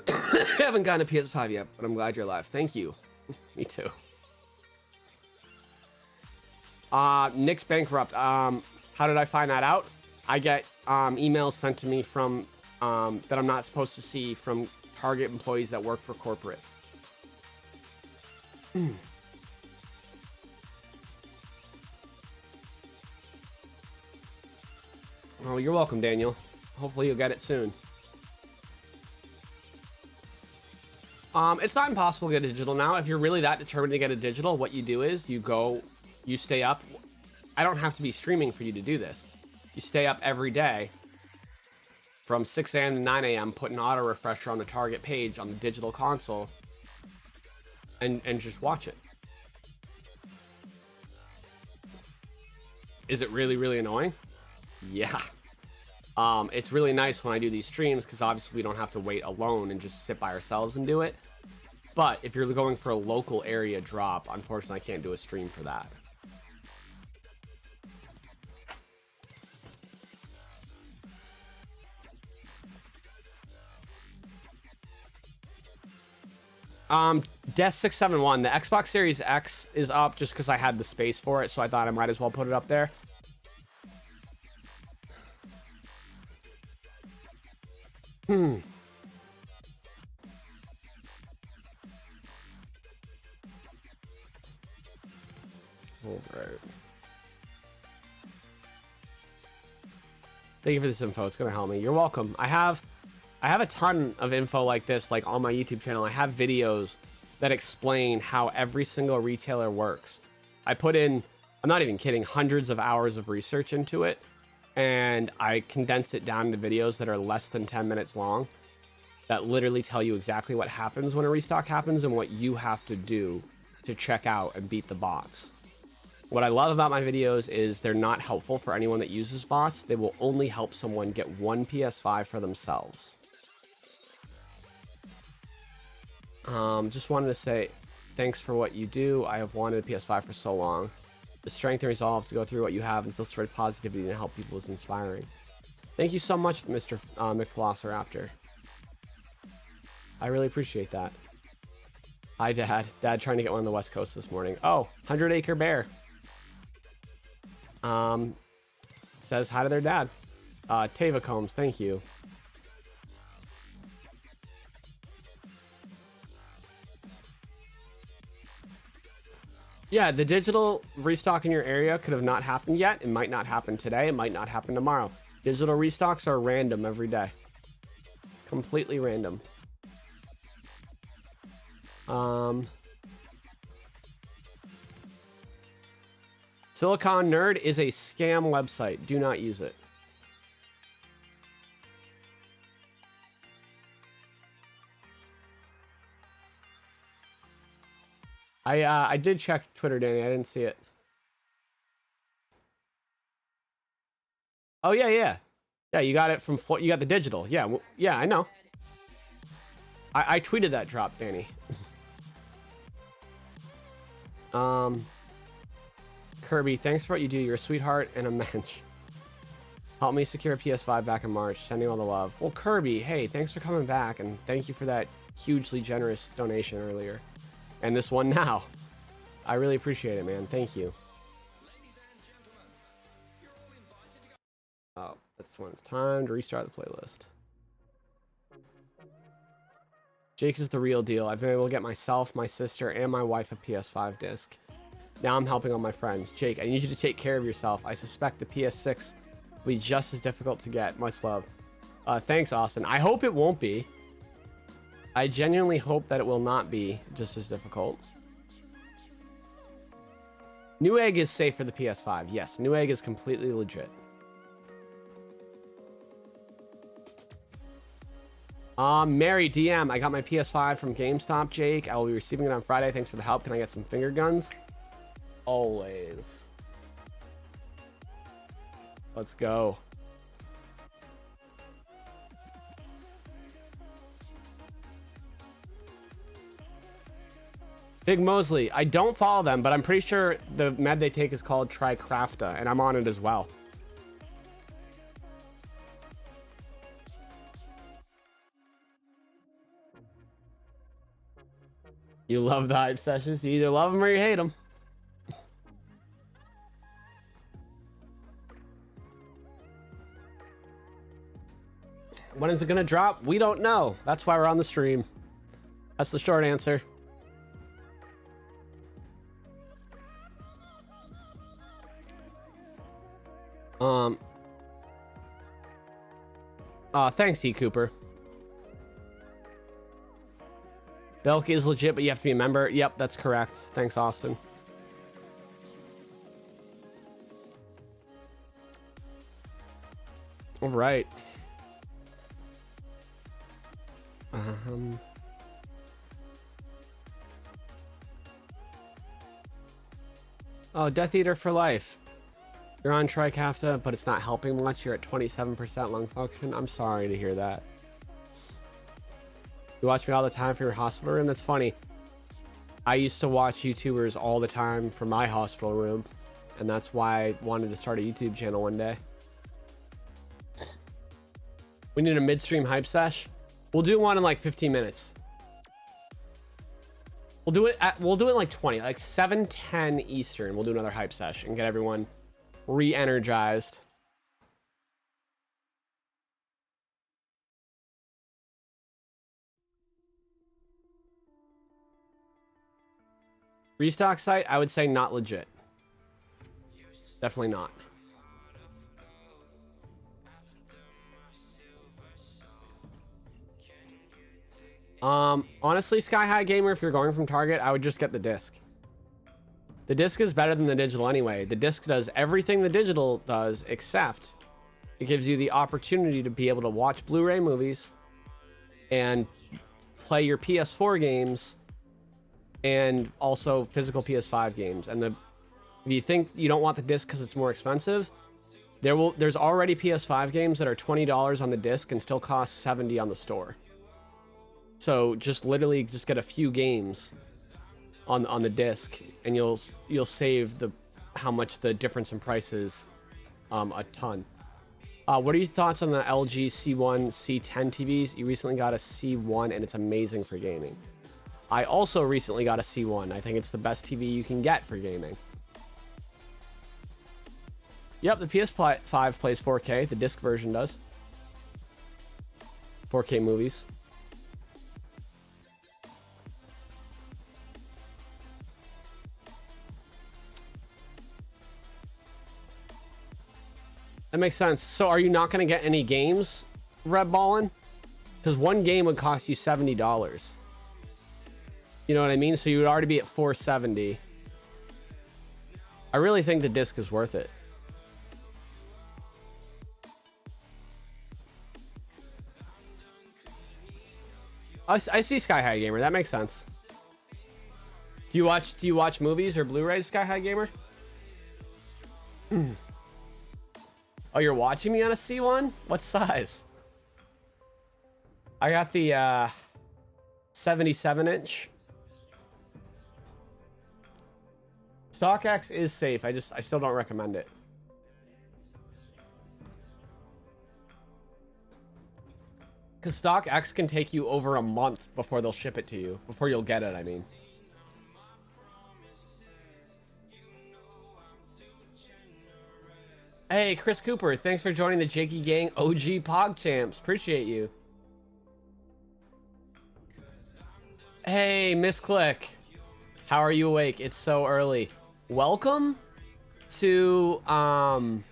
I haven't gotten a PS5 yet, but I'm glad you're alive. Thank you. Me too. Nick's bankrupt. How did I find that out? I get emails sent to me from that I'm not supposed to see from Target employees that work for corporate. Oh, you're welcome, Daniel. Hopefully you'll get it soon. It's not impossible to get a digital now. If you're really that determined to get a digital, what you do is you stay up I don't have to be streaming for you to do this. You stay up every day from 6 a.m. to 9 a.m. put an auto refresher on the target page on the digital console and just watch it. Is it really, really annoying? Yeah. It's really nice when I do these streams because obviously we don't have to wait alone and just sit by ourselves and do it. But if you're going for a local area drop, unfortunately I can't do a stream for that. Death 671, the Xbox Series X is up just because I had the space for it, so I thought I might as well put it up there. All right. Thank you for this info. It's gonna help me. You're welcome. I have a ton of info like this, like on my YouTube channel. I have videos that explain how every single retailer works. I put in, I'm not even kidding, hundreds of hours of research into it, and I condensed it down to videos that are less than 10 minutes long that literally tell you exactly what happens when a restock happens and what you have to do to check out and beat the bots. What I love about my videos is they're not helpful for anyone that uses bots. They will only help someone get one PS5 for themselves. Just wanted to say thanks for what you do. I have wanted a PS5 for so long. The strength and resolve to go through what you have and still spread positivity and help people is inspiring. Thank you so much, Mr. McFlosseraptor. I really appreciate that. Hi, Dad. Dad trying to get one on the West Coast this morning. Oh, 100 Acre Bear. Says hi to their dad. Tava Combs, thank you. Yeah, the digital restock in your area could have not happened yet. It might not happen today. It might not happen tomorrow. Digital restocks are random every day. Completely random. Silicon Nerd is a scam website. Do not use it. I did check Twitter, Danny. I didn't see it. Oh yeah. Yeah, you got it from you got the digital. Yeah, yeah, I know. I tweeted that drop, Danny. Kirby, thanks for what you do. You're a sweetheart and a mensch. Help me secure a PS5 back in March. Sending all the love. Well, Kirby, hey, thanks for coming back, and thank you for that hugely generous donation earlier. And this one now. I really appreciate it, man. Thank you. Oh, that's when it's time to restart the playlist. Jake is the real deal. I've been able to get myself, my sister, and my wife a PS5 disc. Now I'm helping all my friends. Jake, I need you to take care of yourself. I suspect the PS6 will be just as difficult to get. Much love. Thanks, Austin. I hope it won't be. I genuinely hope that it will not be just as difficult. Newegg is safe for the PS5. Yes, Newegg is completely legit. Mary DM, I got my PS5 from GameStop, Jake. I will be receiving it on Friday. Thanks for the help. Can I get some finger guns? Always. Let's go. Big Mosley, I don't follow them, but I'm pretty sure the med they take is called Tricrafta, and I'm on it as well. You love the hype sessions. You either love them or you hate them. When is it gonna drop? We don't know. That's why we're on the stream. That's the short answer. Thanks, E. Cooper. Belk is legit, but you have to be a member. Yep, that's correct. Thanks, Austin. All right. Oh, Death Eater for life. You're on Trikafta, but it's not helping much. You're at 27% lung function. I'm sorry to hear that. You watch me all the time for your hospital room? That's funny. I used to watch YouTubers all the time for my hospital room, and that's why I wanted to start a YouTube channel one day. We need a midstream hype sesh. We'll do one in like 15 minutes. We'll do it in like 20, like 7:10 Eastern. We'll do another hype sesh and get everyone re-energized. Restock site, I would say not legit. Definitely not. Honestly, Sky High Gamer, if you're going from Target, I would just get the disc. The disc is better than the digital anyway. The disc does everything the digital does, except it gives you the opportunity to be able to watch Blu-ray movies and play your PS4 games and also physical PS5 games. And if you think you don't want the disc because it's more expensive, there's already PS5 games that are $20 on the disc and still cost $70 on the store. So just literally just get a few games on the disc, and you'll save how much the difference in price is, a ton. What are your thoughts on the LG C1 C10 TVs? You recently got a C1 and it's amazing for gaming. I also recently got a C1. I think it's the best TV you can get for gaming. Yep, the PS5 plays 4K. The disc version does. 4K movies. That makes sense. So are you not going to get any games, Red Ballin'? Because one game would cost you $70. You know what I mean? So you would already be at $470. I really think the disc is worth it. I see Sky High Gamer. That makes sense. Do you watch movies or Blu-rays, Sky High Gamer? Oh, you're watching me on a C1? What size? I got the 77 inch. StockX is safe. I still don't recommend it. Because StockX can take you over a month before they'll ship it to you. Before you'll get it, I mean. Hey, Chris Cooper, thanks for joining the Jakey Gang OG PogChamps. Appreciate you. Hey, Miss Click. How are you awake? It's so early. Welcome to the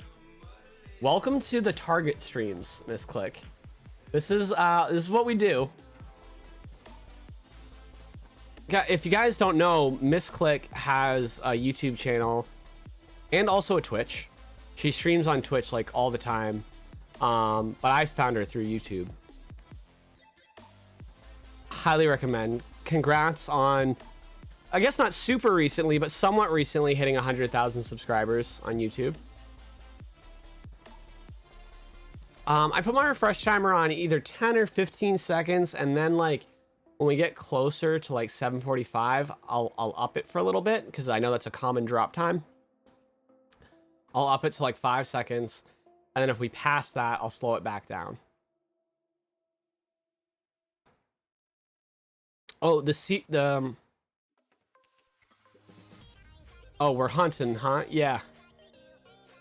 Target streams, Miss Click. This is what we do. If you guys don't know, Miss Click has a YouTube channel and also a Twitch. She streams on Twitch like all the time, but I found her through YouTube. Highly recommend. Congrats on, I guess not super recently, but somewhat recently hitting 100,000 subscribers on YouTube. I put my refresh timer on either 10 or 15 seconds, and then like when we get closer to like 7:45, I'll up it for a little bit because I know that's a common drop time. I'll up it to like 5 seconds, and then if we pass that, I'll slow it back down. Oh, oh, we're hunting, huh? Yeah.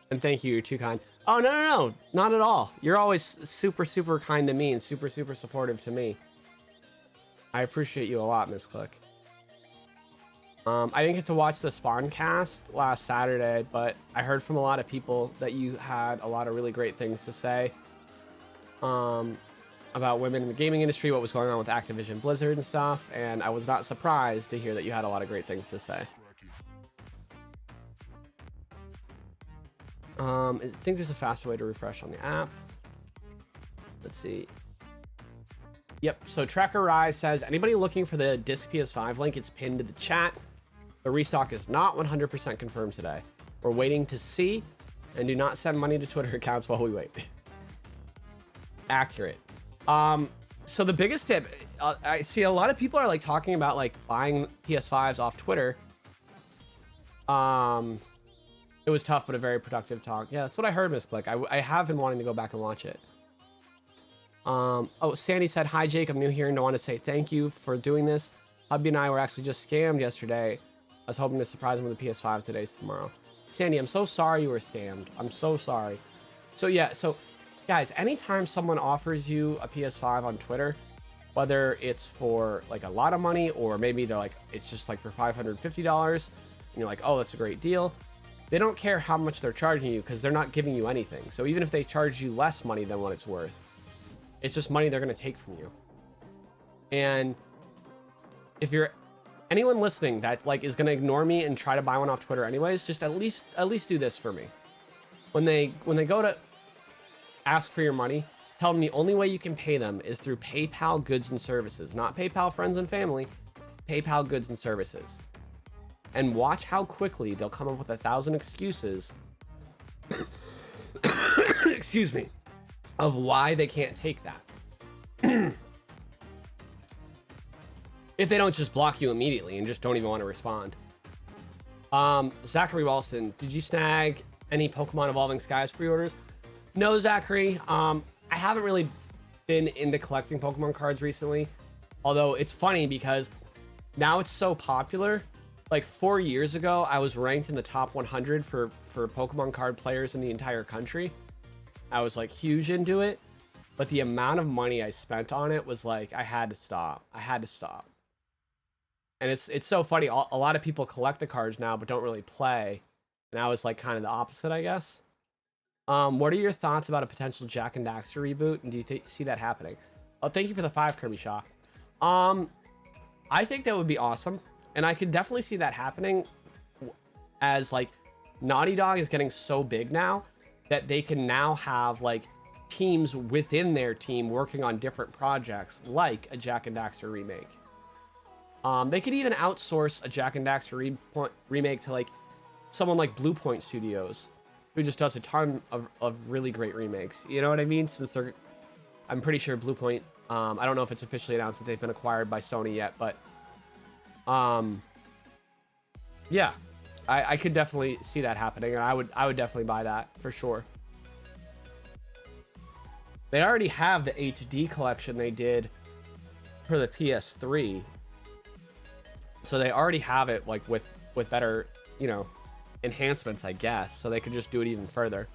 And thank you, you're too kind. Oh, no, not at all. You're always super, super kind to me and super, super supportive to me. I appreciate you a lot, Miss Click. I didn't get to watch the Spawncast last Saturday, but I heard from a lot of people that you had a lot of really great things to say about women in the gaming industry, what was going on with Activision Blizzard and stuff, and I was not surprised to hear that you had a lot of great things to say. I think there's a faster way to refresh on the app. Let's see. Yep, so Tracker Rise says, anybody looking for the disc PS5 link, it's pinned to the chat. The restock is not 100% confirmed today. We're waiting to see, and do not send money to Twitter accounts while we wait. Accurate. So the biggest tip, I see a lot of people are like talking about like buying PS5s off Twitter. It was tough, but a very productive talk. Yeah, that's what I heard, Miss Click. I have been wanting to go back and watch it. Oh, Sandy said, hi, Jake. I'm new here and I want to say thank you for doing this. Hubby and I were actually just scammed yesterday. I was hoping to surprise him with a PS5 today, tomorrow. Sandy, I'm so sorry you were scammed. I'm so sorry. So yeah, so guys, anytime someone offers you a PS5 on Twitter, whether it's for like a lot of money or maybe they're like, it's just like for $550, and you're like, oh, that's a great deal. They don't care how much they're charging you because they're not giving you anything. So even if they charge you less money than what it's worth, it's just money they're going to take from you. And if you're anyone listening that like is going to ignore me and try to buy one off Twitter anyways, just at least do this for me. When they go to ask for your money, tell them the only way you can pay them is through PayPal goods and services, not PayPal friends and family, PayPal goods and services. And watch how quickly they'll come up with 1,000 excuses excuse me, of why they can't take that. If they don't just block you immediately and just don't even want to respond. Zachary Walston, did you snag any Pokemon Evolving Skies pre-orders? No, Zachary. I haven't really been into collecting Pokemon cards recently. Although it's funny because now it's so popular. Like 4 years ago, I was ranked in the top 100 for Pokemon card players in the entire country. I was like huge into it, but the amount of money I spent on it was like, I had to stop. And it's so funny. A lot of people collect the cards now, but don't really play. And I was like kind of the opposite, I guess. What are your thoughts about a potential Jak and Daxter reboot? And do you see that happening? Oh, thank you for the 5, Kirby Shaw. I think that would be awesome. And I could definitely see that happening as like Naughty Dog is getting so big now that they can now have like teams within their team working on different projects like a Jak and Daxter remake. They could even outsource a Jak and Daxter remake to like someone like Blue Point Studios, who just does a ton of really great remakes. You know what I mean? Since I'm pretty sure Blue Point, I don't know if it's officially announced that they've been acquired by Sony yet, but yeah, I could definitely see that happening, and I would definitely buy that for sure. They already have the HD collection they did for the PS3, so they already have it like with better, you know, enhancements, I guess, so they could just do it even further.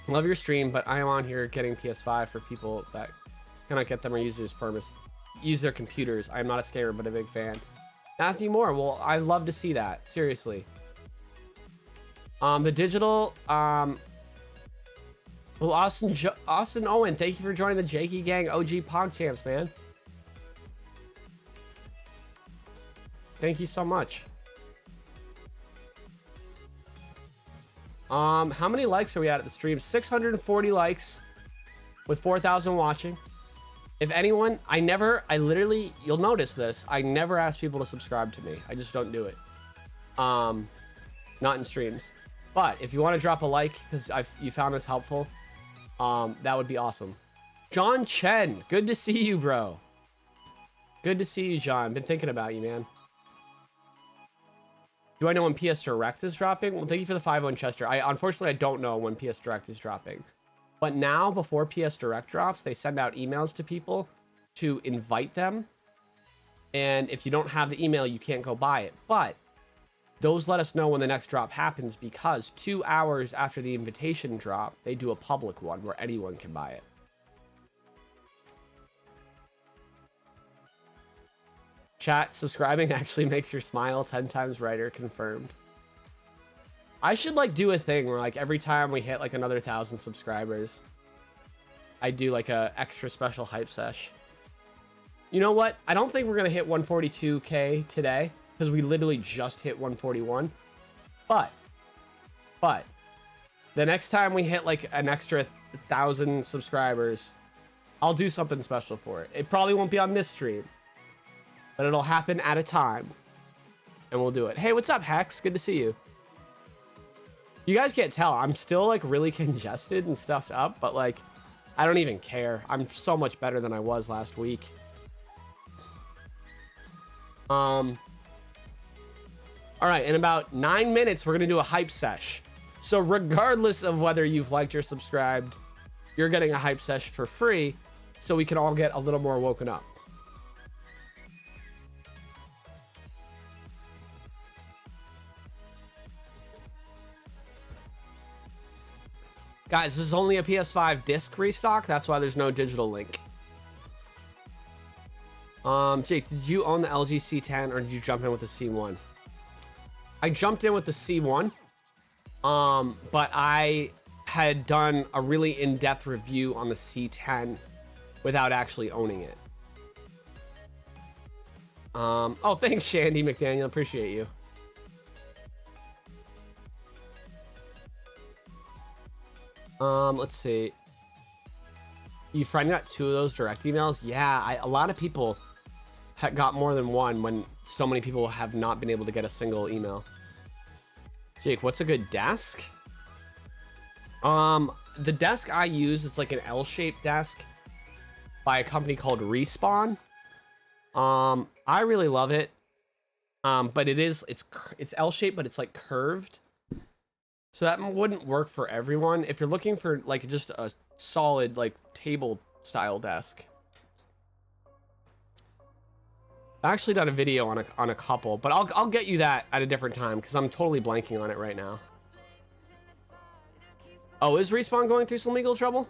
Love your stream, but I am on here getting PS5 for people that cannot get them or use their computers. I am not a scammer, but a big fan. Matthew Moore, well, I'd love to see that. Seriously. The digital, oh, Austin Owen, thank you for joining the Jakey Gang OG PogChamps, man. Thank you so much. How many likes are we at the stream? 640 likes with 4,000 watching. If anyone, I literally, you'll notice this, I never ask people to subscribe to me. I just don't do it. Not in streams. But if you want to drop a like because you found this helpful, that would be awesome. John Chen, good to see you, bro. Good to see you, John. Been thinking about you, man. Do I know when PS Direct is dropping? Well, thank you for the 5-1 Chester. Unfortunately, I don't know when PS Direct is dropping. But now, before PS Direct drops, they send out emails to people to invite them. And if you don't have the email, you can't go buy it. But those let us know when the next drop happens, because 2 hours after the invitation drop, they do a public one where anyone can buy it. Chat, subscribing actually makes your smile 10 times brighter. Confirmed. I should like do a thing where like every time we hit like another 1,000 subscribers, I do like a extra special hype sesh. You know what? I don't think we're going to hit 142K today because we literally just hit 141. But the next time we hit like an extra 1,000 subscribers, I'll do something special for it. It probably won't be on this stream, but it'll happen at a time and we'll do it. Hey, what's up, Hex? Good to see you. You guys can't tell. I'm still like really congested and stuffed up, but like, I don't even care. I'm so much better than I was last week. All right, in about 9 minutes, we're gonna do a hype sesh. So regardless of whether you've liked or subscribed, you're getting a hype sesh for free, so we can all get a little more woken up. Guys, this is only a PS5 disc restock. That's why there's no digital link. Jake, did you own the LG C10 or did you jump in with the C1? I jumped in with the C1, but I had done a really in-depth review on the C10 without actually owning it. Oh, thanks, Shandy McDaniel. Appreciate you. Let's see. You friend got 2 of those direct emails? Yeah, a lot of people got more than one when so many people have not been able to get a single email. Jake, what's a good desk? The desk I use is like an L-shaped desk by a company called Respawn. I really love it. But it's L-shaped, but it's like curved. So that wouldn't work for everyone. If you're looking for like just a solid like table style desk. I actually done a video on a couple, but I'll get you that at a different time because I'm totally blanking on it right now. Oh, is Respawn going through some legal trouble?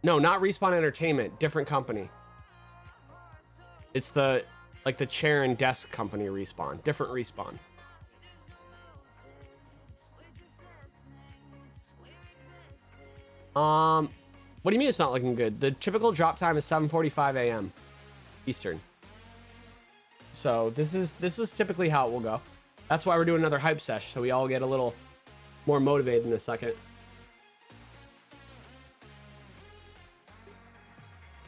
No, not Respawn Entertainment, different company. It's the like the chair and desk company Respawn, different Respawn. What do you mean it's not looking good? The typical drop time is 7:45 a.m. Eastern. So this is typically how it will go. That's why we're doing another hype sesh, so we all get a little more motivated in a second.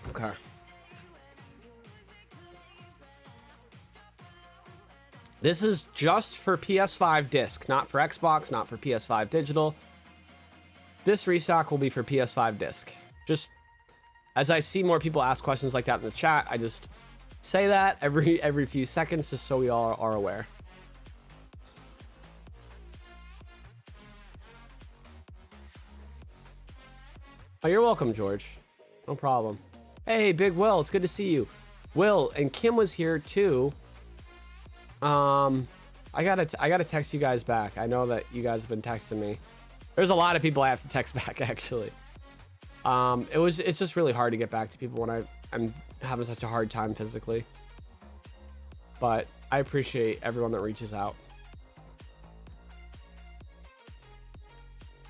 Okay. This is just for PS5 disc, not for Xbox, not for PS5 digital. This restock will be for PS5 disc. Just as I see more people ask questions like that in the chat, I just say that every few seconds just so we all are aware. Oh, you're welcome, George. No problem. Hey, Big Will, it's good to see you. Will and Kim was here too. I gotta text you guys back. I know that you guys have been texting me. There's a lot of people I have to text back actually. It's just really hard to get back to people when I'm having such a hard time physically. But I appreciate everyone that reaches out.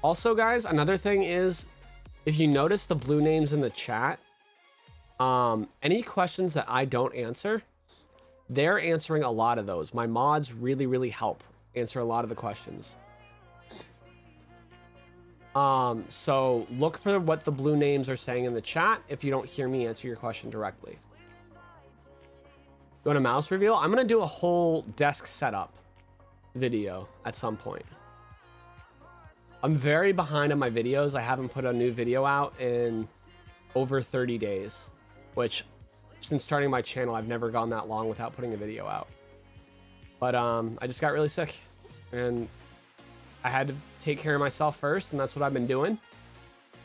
Also, guys, another thing is, if you notice the blue names in the chat, any questions that I don't answer, they're answering a lot of those. My mods really help answer a lot of the questions. So look for what the blue names are saying in the chat if you don't hear me answer your question directly. You want a mouse reveal? I'm gonna do a whole desk setup video at some point. I'm very behind on my videos. I haven't put a new video out in over 30 days, which since starting my channel, I've never gone that long without putting a video out. But I just got really sick and I had to take care of myself first, and that's what I've been doing.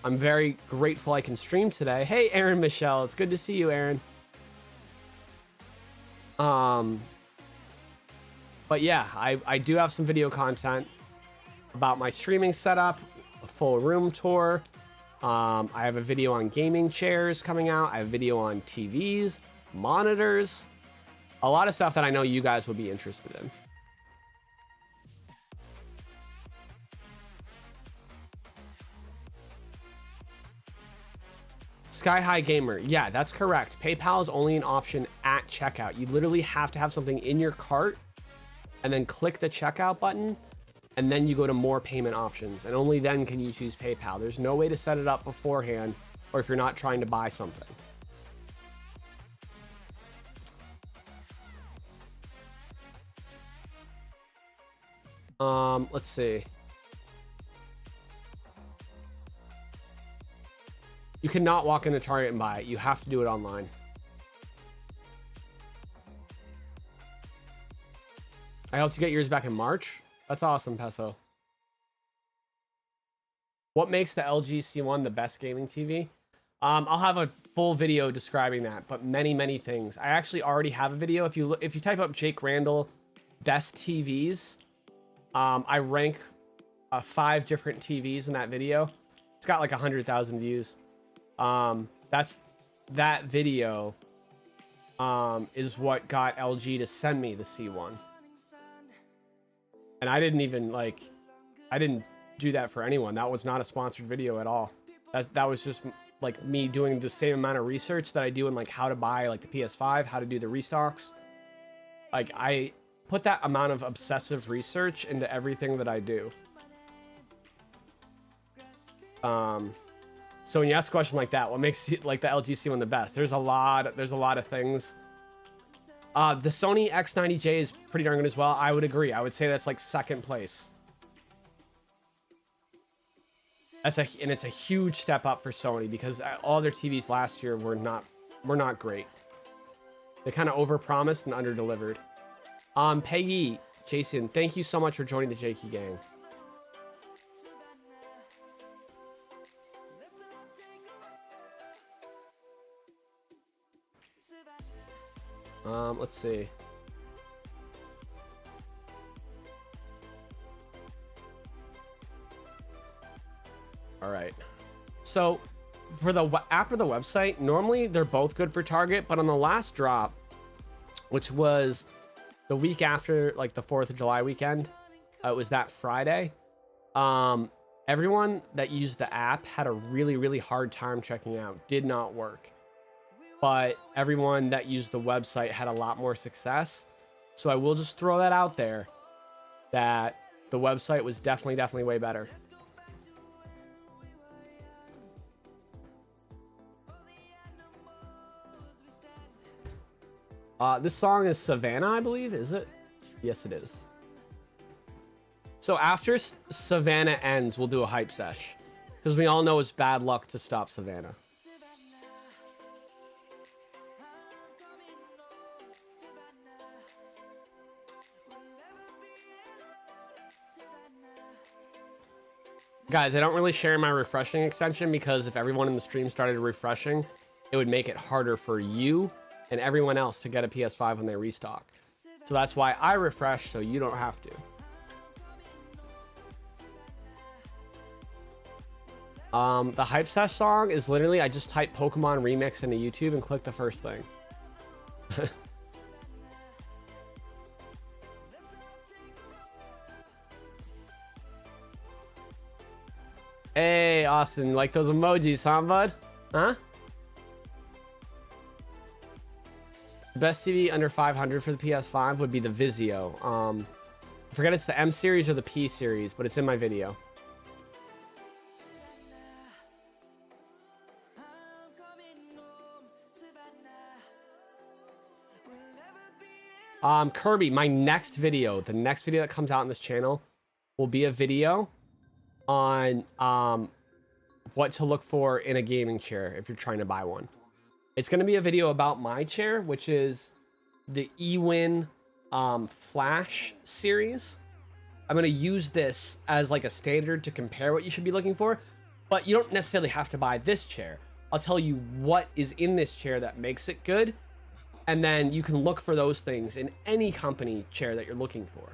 I'm very grateful I can stream today. Hey, Aaron Michelle, it's good to see you, Aaron. But yeah, I do have some video content about my streaming setup, a full room tour. I have a video on gaming chairs coming out. I have a video on TVs, monitors, a lot of stuff that I know you guys would be interested in. Sky High Gamer. Yeah, that's correct. PayPal is only an option at checkout. You literally have to have something in your cart and then click the checkout button, and then you go to more payment options, and only then can you choose PayPal. There's no way to set it up beforehand, or if you're not trying to buy something. Let's see. You cannot walk into Target and buy it. You have to do it online. I hope to get yours back in March. That's awesome, Peso. What makes the LG C1 the best gaming TV? I'll have a full video describing that, but many things. I actually already have a video. If you type up Jake Randall best TVs, I rank 5 different TVs in that video. It's got like 100,000 views. That video is what got LG to send me the C1. And I didn't even I didn't do that for anyone. That was not a sponsored video at all. That was just like me doing the same amount of research that I do in like how to buy like the PS5, how to do the restocks. Like I put that amount of obsessive research into everything that I do. So when you ask a question like that, what makes like the LG C1 the best? There's a lot of things. The Sony X90J is pretty darn good as well. I would agree. I would say that's like second place. And it's a huge step up for Sony because all their TVs last year were not great. They kind of overpromised and underdelivered. Peggy, Jason, thank you so much for joining the Jakey gang. Let's see. All right. So for the app or the website, normally they're both good for Target, but on the last drop, which was the week after like the 4th of July weekend, it was that Friday. Everyone that used the app had a really hard time checking out. Did not work. But everyone that used the website had a lot more success. So I will just throw that out there that the website was definitely way better. This song is Savannah, I believe. Is it? Yes, it is. So after Savannah ends, we'll do a hype sesh. Because we all know it's bad luck to stop Savannah. Guys, I don't really share my refreshing extension because if everyone in the stream started refreshing, it would make it harder for you and everyone else to get a PS5 when they restock. So that's why I refresh, so you don't have to. The Hype Sesh song is literally, I just type Pokemon Remix into YouTube and click the first thing. Hey, Austin, like those emojis, huh, bud? Huh? Best TV under 500 for the PS5 would be the Vizio. I forget it's the M series or the P series, but it's in my video. Kirby, my next video, the next video that comes out on this channel will be a video on what to look for in a gaming chair if you're trying to buy one. It's going to be a video about my chair, which is the eWin Flash series. I'm going to use this as like a standard to compare what you should be looking for, but you don't necessarily have to buy this chair. I'll tell you what is in this chair that makes it good, and then you can look for those things in any company chair that you're looking for.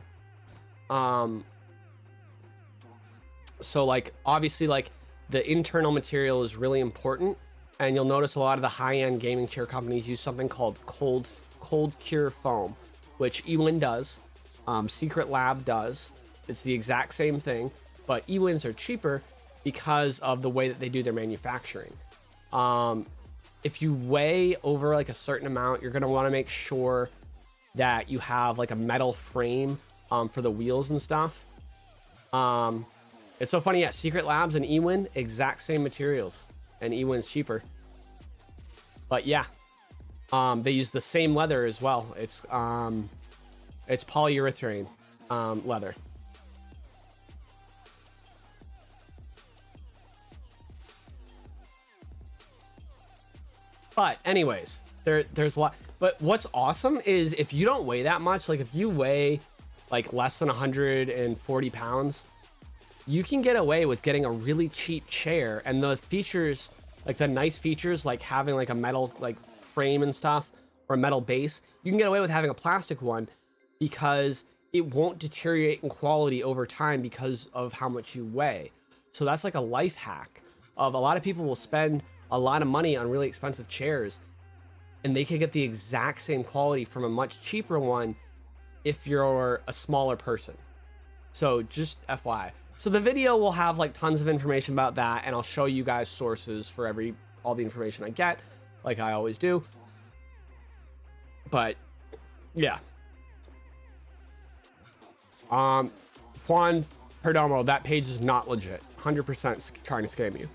So like obviously like the internal material is really important, and you'll notice a lot of the high-end gaming chair companies use something called cold cure foam, which eWin does, Secret Lab does. It's the exact same thing, but eWins are cheaper because of the way that they do their manufacturing. If you weigh over like a certain amount, you're gonna want to make sure that you have like a metal frame for the wheels and stuff. It's so funny, yeah, Secret Labs and Ewin, exact same materials, and Ewin's cheaper. But yeah, they use the same leather as well. It's polyurethane leather. But anyways, there's a lot. But what's awesome is if you don't weigh that much, like if you weigh like less than 140 pounds, you can get away with getting a really cheap chair. And the features, like the nice features, like having like a metal like frame and stuff, or a metal base, you can get away with having a plastic one because it won't deteriorate in quality over time because of how much you weigh. So that's like a life hack of a lot of people will spend a lot of money on really expensive chairs and they can get the exact same quality from a much cheaper one if you're a smaller person. So just FYI. So the video will have like tons of information about that, and I'll show you guys sources for all the information I get, like I always do. But yeah. Juan Perdomo, that page is not legit. 100% trying to scam you.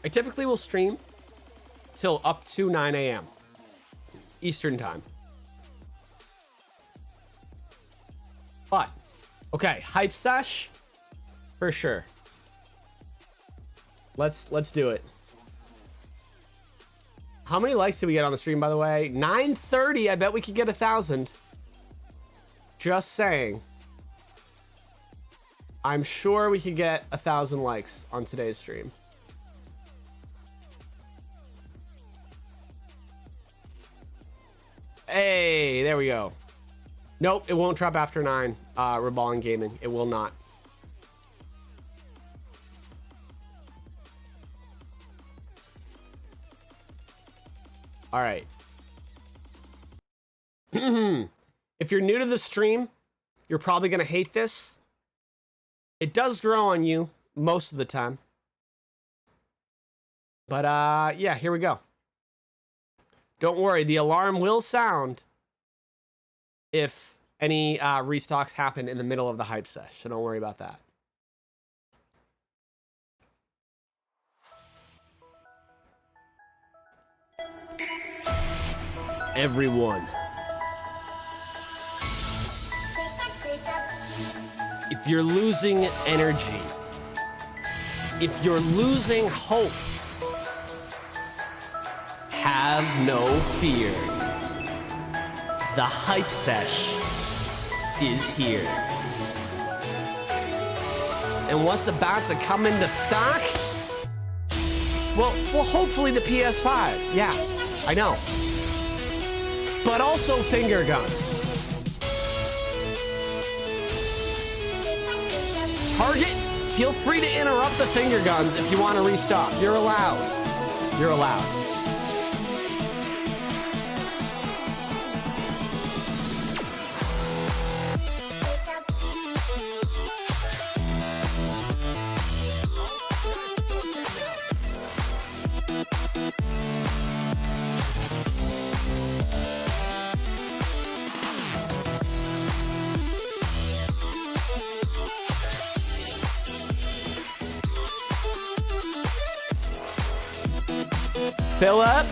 I typically will stream till up to 9 a.m. Eastern time. But, okay, hype sesh for sure. Let's do it. How many likes did we get on the stream, by the way? 930. I bet we could get 1,000. Just saying. I'm sure we could get 1,000 likes on today's stream. Hey, there we go. Nope, it won't drop after 9. Reballing Gaming, it will not. All right. If you're new to the stream, you're probably gonna hate this. It does grow on you most of the time. But yeah, here we go. Don't worry, the alarm will sound if any restocks happen in the middle of the hype sesh, so don't worry about that. Everyone, if you're losing energy, if you're losing hope, have no fear. The hype sesh is here. And what's about to come into stock? Well, hopefully the PS5. Yeah, I know. But also finger guns. Target, feel free to interrupt the finger guns if you want to restock. You're allowed. You're allowed. Fill up.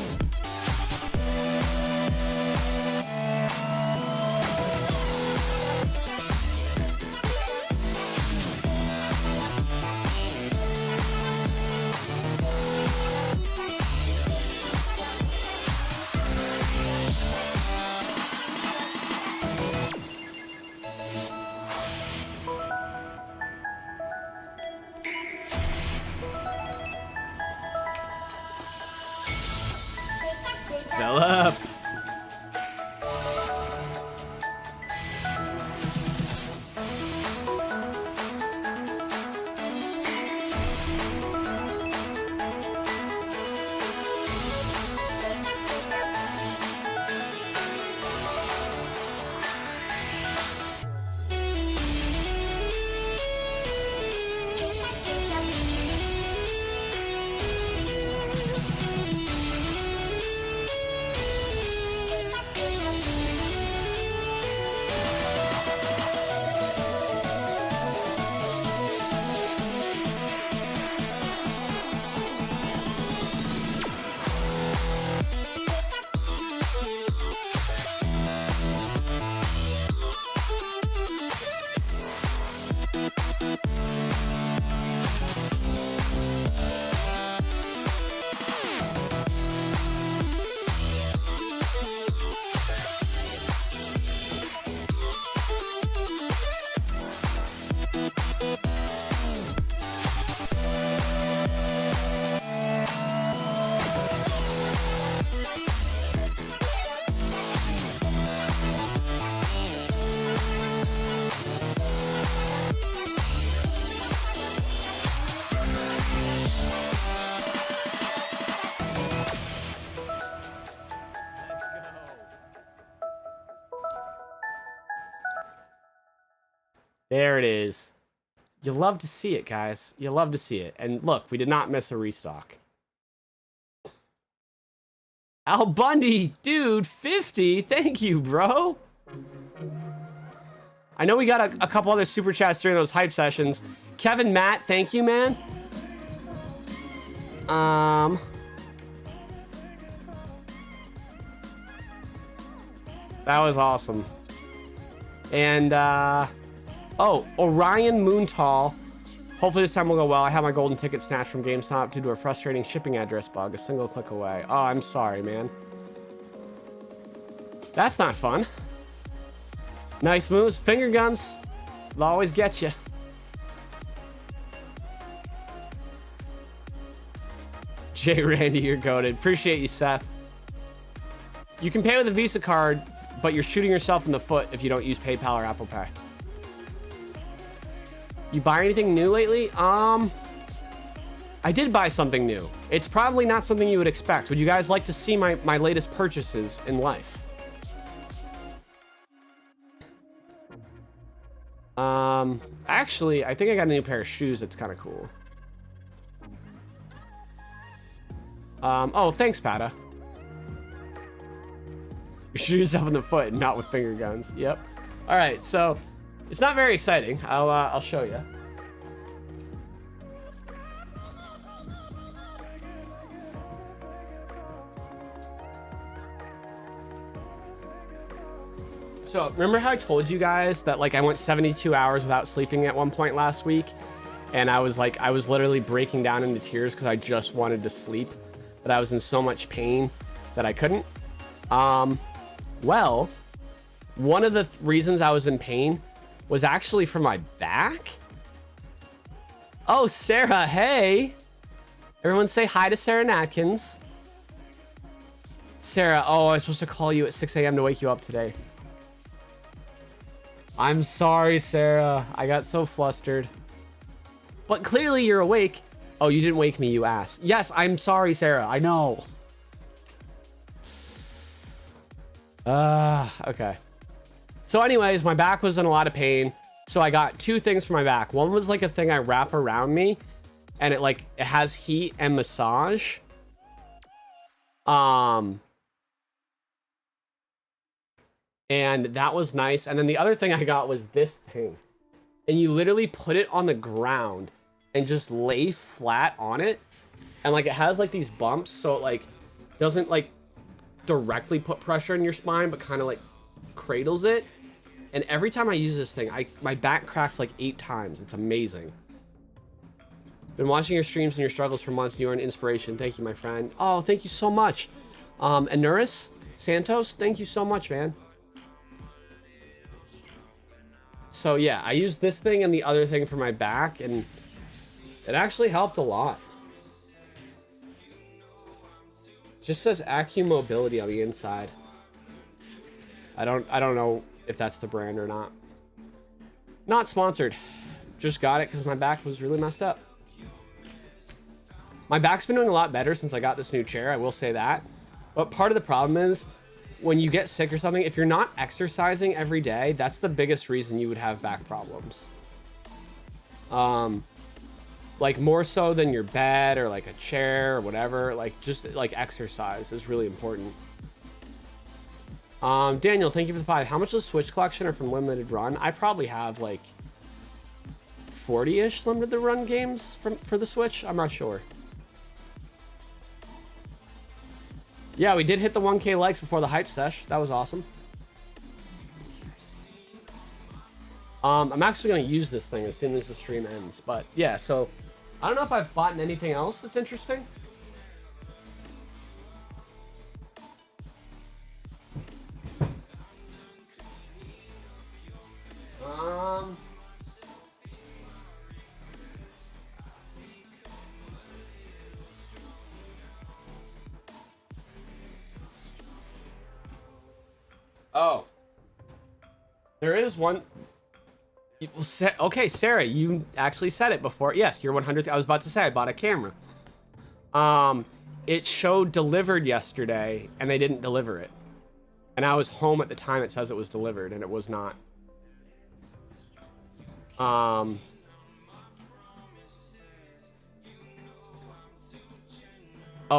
Fill up. There it is. You love to see it, guys. You love to see it. And look, we did not miss a restock. Al Bundy, dude, 50. Thank you, bro. I know we got a couple other super chats during those hype sessions. Kevin, Matt, thank you, man. That was awesome. And, oh, Orion Moontall. Hopefully this time will go well. I have my golden ticket snatched from GameStop due to a frustrating shipping address bug. A single click away. Oh, I'm sorry, man. That's not fun. Nice moves. Finger guns. They'll always get you. Jay Randy, you're goated. Appreciate you, Seth. You can pay with a Visa card, but you're shooting yourself in the foot if you don't use PayPal or Apple Pay. You buy anything new lately? I did buy something new. It's probably not something you would expect. Would you guys like to see my latest purchases in life? Actually, I think I got a new pair of shoes that's kind of cool. Oh, thanks, Pata. You shoot yourself in the foot and not with finger guns. Yep. All right, so it's not very exciting. I'll show you. So remember how I told you guys that like I went 72 hours without sleeping at one point last week, and I was literally breaking down into tears because I just wanted to sleep, but I was in so much pain that I couldn't. Well, one of the reasons I was in pain was actually from my back. Oh, Sarah, hey. Everyone say hi to Sarah Natkins. Sarah, oh, I was supposed to call you at 6 a.m. to wake you up today. I'm sorry, Sarah. I got so flustered. But clearly you're awake. Oh, you didn't wake me, you ass. Yes, I'm sorry, Sarah. I know. Okay. So anyways, my back was in a lot of pain. So I got two things for my back. One was like a thing I wrap around me, and it has heat and massage. And that was nice. And then the other thing I got was this thing. And you literally put it on the ground and just lay flat on it. And like it has like these bumps, so it like doesn't like directly put pressure in your spine, but kind of like cradles it. And every time I use this thing, my back cracks like 8 times. It's amazing. Been watching your streams and your struggles for months. You are an inspiration. Thank you, my friend. Oh, thank you so much. Anuris Santos, thank you so much, man. So yeah, I used this thing and the other thing for my back, and it actually helped a lot. Just says AccuMobility on the inside. I don't know if that's the brand or not. Not sponsored. Just got it because my back was really messed up. My back's been doing a lot better since I got this new chair, I will say that. But part of the problem is, when you get sick or something, if you're not exercising every day, that's the biggest reason you would have back problems. Like more so than your bed or like a chair or whatever, like just like exercise is really important. Daniel, thank you for the 5. How much is the Switch collection or from Limited Run? I probably have like 40-ish Limited Run games for the Switch. I'm not sure. Yeah, we did hit the 1K likes before the hype sesh. That was awesome. I'm actually going to use this thing as soon as the stream ends. But yeah, so I don't know if I've bought anything else that's interesting. Oh, there is one. Okay, Sarah, you actually said it before. Yes, you're 100. I was about to say I bought a camera. It showed delivered yesterday, and they didn't deliver it. And I was home at the time it says it was delivered, and it was not. Oh,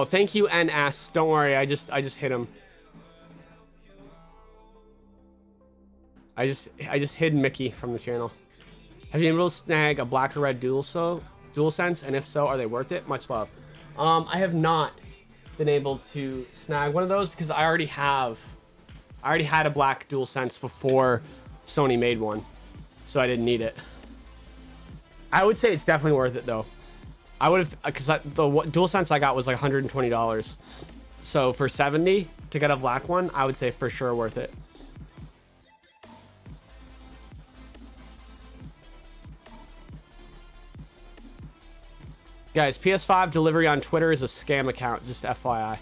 thank you, NS. Don't worry, I just hit him. I just hid Mickey from the channel. Have you been able to snag a black or red DualSense? And if so, are they worth it? Much love. I have not been able to snag one of those because I already had a black DualSense before Sony made one, so I didn't need it. I would say it's definitely worth it though. I would have, because the DualSense I got was like $120, so for 70 to get a black one, I would say for sure worth it. Guys, PS5 delivery on Twitter is a scam account, just FYI.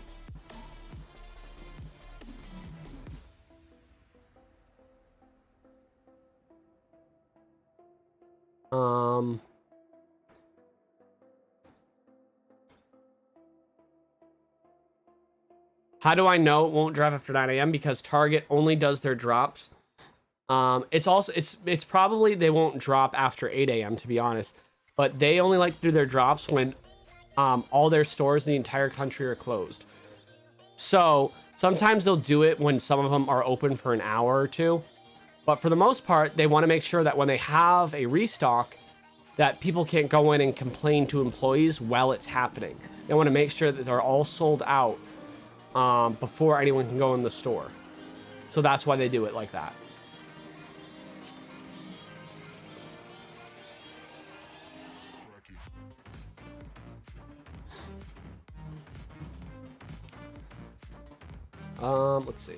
How do I know it won't drop after 9 a.m.? Because Target only does their drops. It's probably they won't drop after 8 a.m. to be honest. But they only like to do their drops when all their stores in the entire country are closed. So sometimes they'll do it when some of them are open for an hour or two. But for the most part, they want to make sure that when they have a restock, that people can't go in and complain to employees while it's happening. They want to make sure that they're all sold out before anyone can go in the store. So that's why they do it like that. Let's see.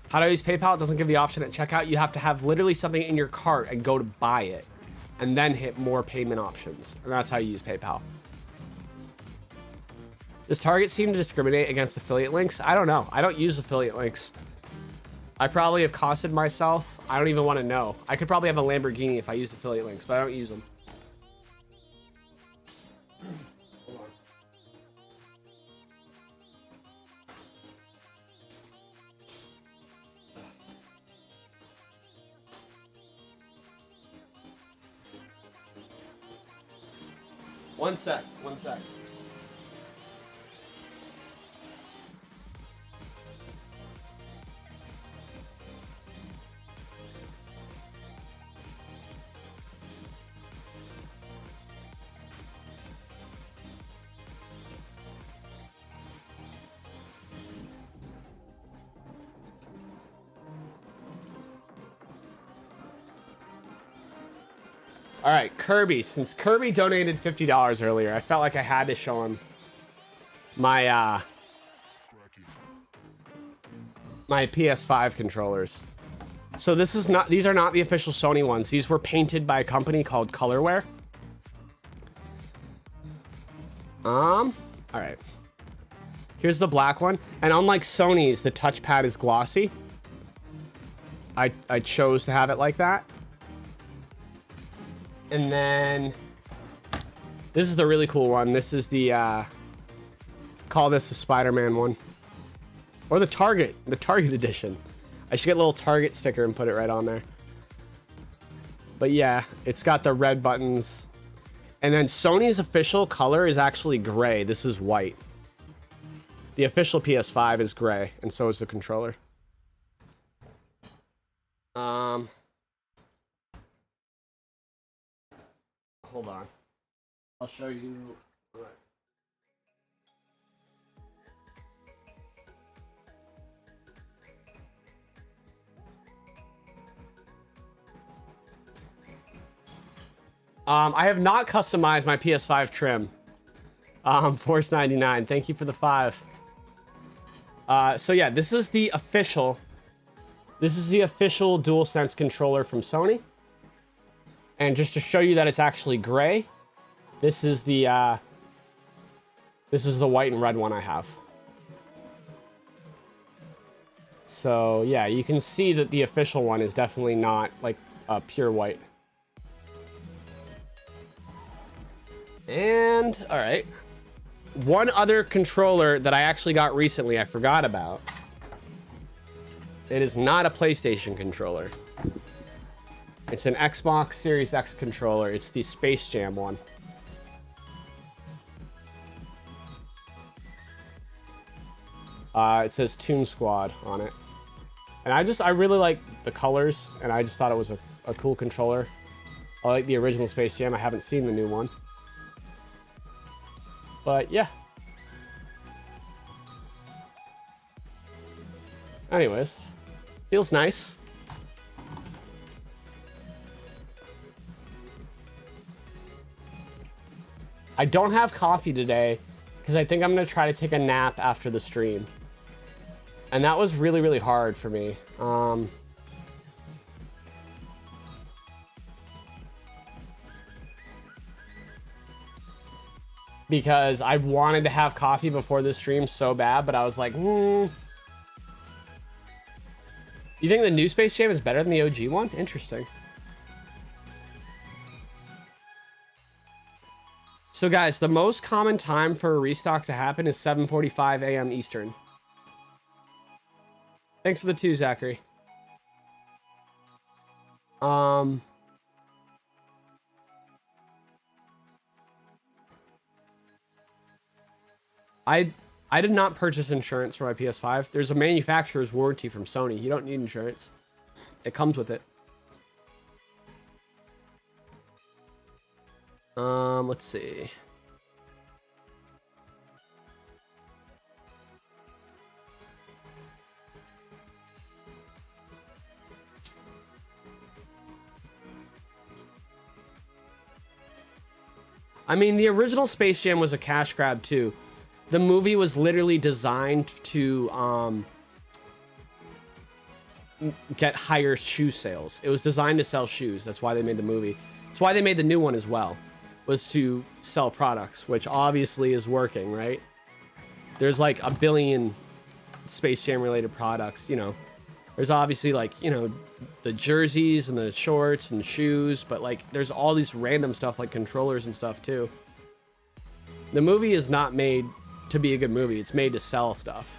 How do I use PayPal? It doesn't give the option at checkout. You have to have literally something in your cart and go to buy it and then hit more payment options. And that's how you use PayPal. Does Target seem to discriminate against affiliate links? I don't know. I don't use affiliate links. I probably have costed myself. I don't even want to know. I could probably have a Lamborghini if I used affiliate links, but I don't use them. Hold on. One sec. All right, Kirby. Since Kirby donated $50 earlier, I felt like I had to show him my my PS5 controllers. So these are not the official Sony ones. These were painted by a company called Colorware. All right. Here's the black one, and unlike Sony's, the touchpad is glossy. I chose to have it like that. And then this is the really cool one. This is the call this the Spider-Man one, or the Target edition. I should get a little Target sticker and put it right on there. But yeah, it's got the red buttons, and then Sony's official color is actually gray. This is white. The official PS5 is gray, and so is the controller. Hold on. I'll show you. I have not customized my PS5 trim. Force 99. Thank you for the 5. So yeah, this is the official DualSense controller from Sony. And just to show you that it's actually gray, this is the white and red one I have. So yeah, you can see that the official one is definitely not like pure white. And all right, one other controller that I actually got recently, I forgot about. It is not a PlayStation controller. It's an Xbox Series X controller. It's the Space Jam one. It says Toon Squad on it. And I really like the colors, and I just thought it was a cool controller. I like the original Space Jam. I haven't seen the new one. But yeah. Anyways, feels nice. I don't have coffee today because I think I'm going to try to take a nap after the stream. And that was really, really hard for me. Because I wanted to have coffee before the stream so bad, but I was like, You think the new Space Jam is better than the OG one? Interesting. So guys, the most common time for a restock to happen is 7:45 a.m. Eastern. Thanks for the 2, Zachary. I did not purchase insurance for my PS5. There's a manufacturer's warranty from Sony. You don't need insurance. It comes with it. Let's see. I mean, the original Space Jam was a cash grab too. The movie was literally designed to get higher shoe sales. It was designed to sell shoes. That's why they made the movie. That's why they made the new one as well, was to sell products, which obviously is working, right? There's like a billion Space Jam related products, you know. There's obviously like, you know, the jerseys and the shorts and shoes, but like there's all these random stuff like controllers and stuff too. The movie is not made to be a good movie. It's made to sell stuff.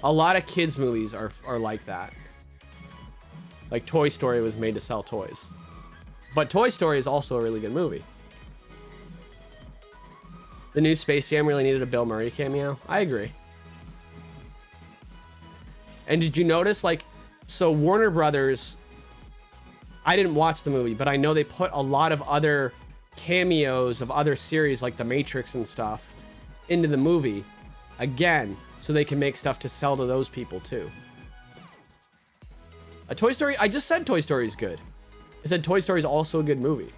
A lot of kids movies are like that. Like Toy Story was made to sell toys. But Toy Story is also a really good movie. The new Space Jam really needed a Bill Murray cameo. I agree. And did you notice, like, so Warner Brothers, I didn't watch the movie, but I know they put a lot of other cameos of other series like The Matrix and stuff into the movie, again, so they can make stuff to sell to those people too. A Toy Story, I just said Toy Story is good. I said Toy Story is also a good movie.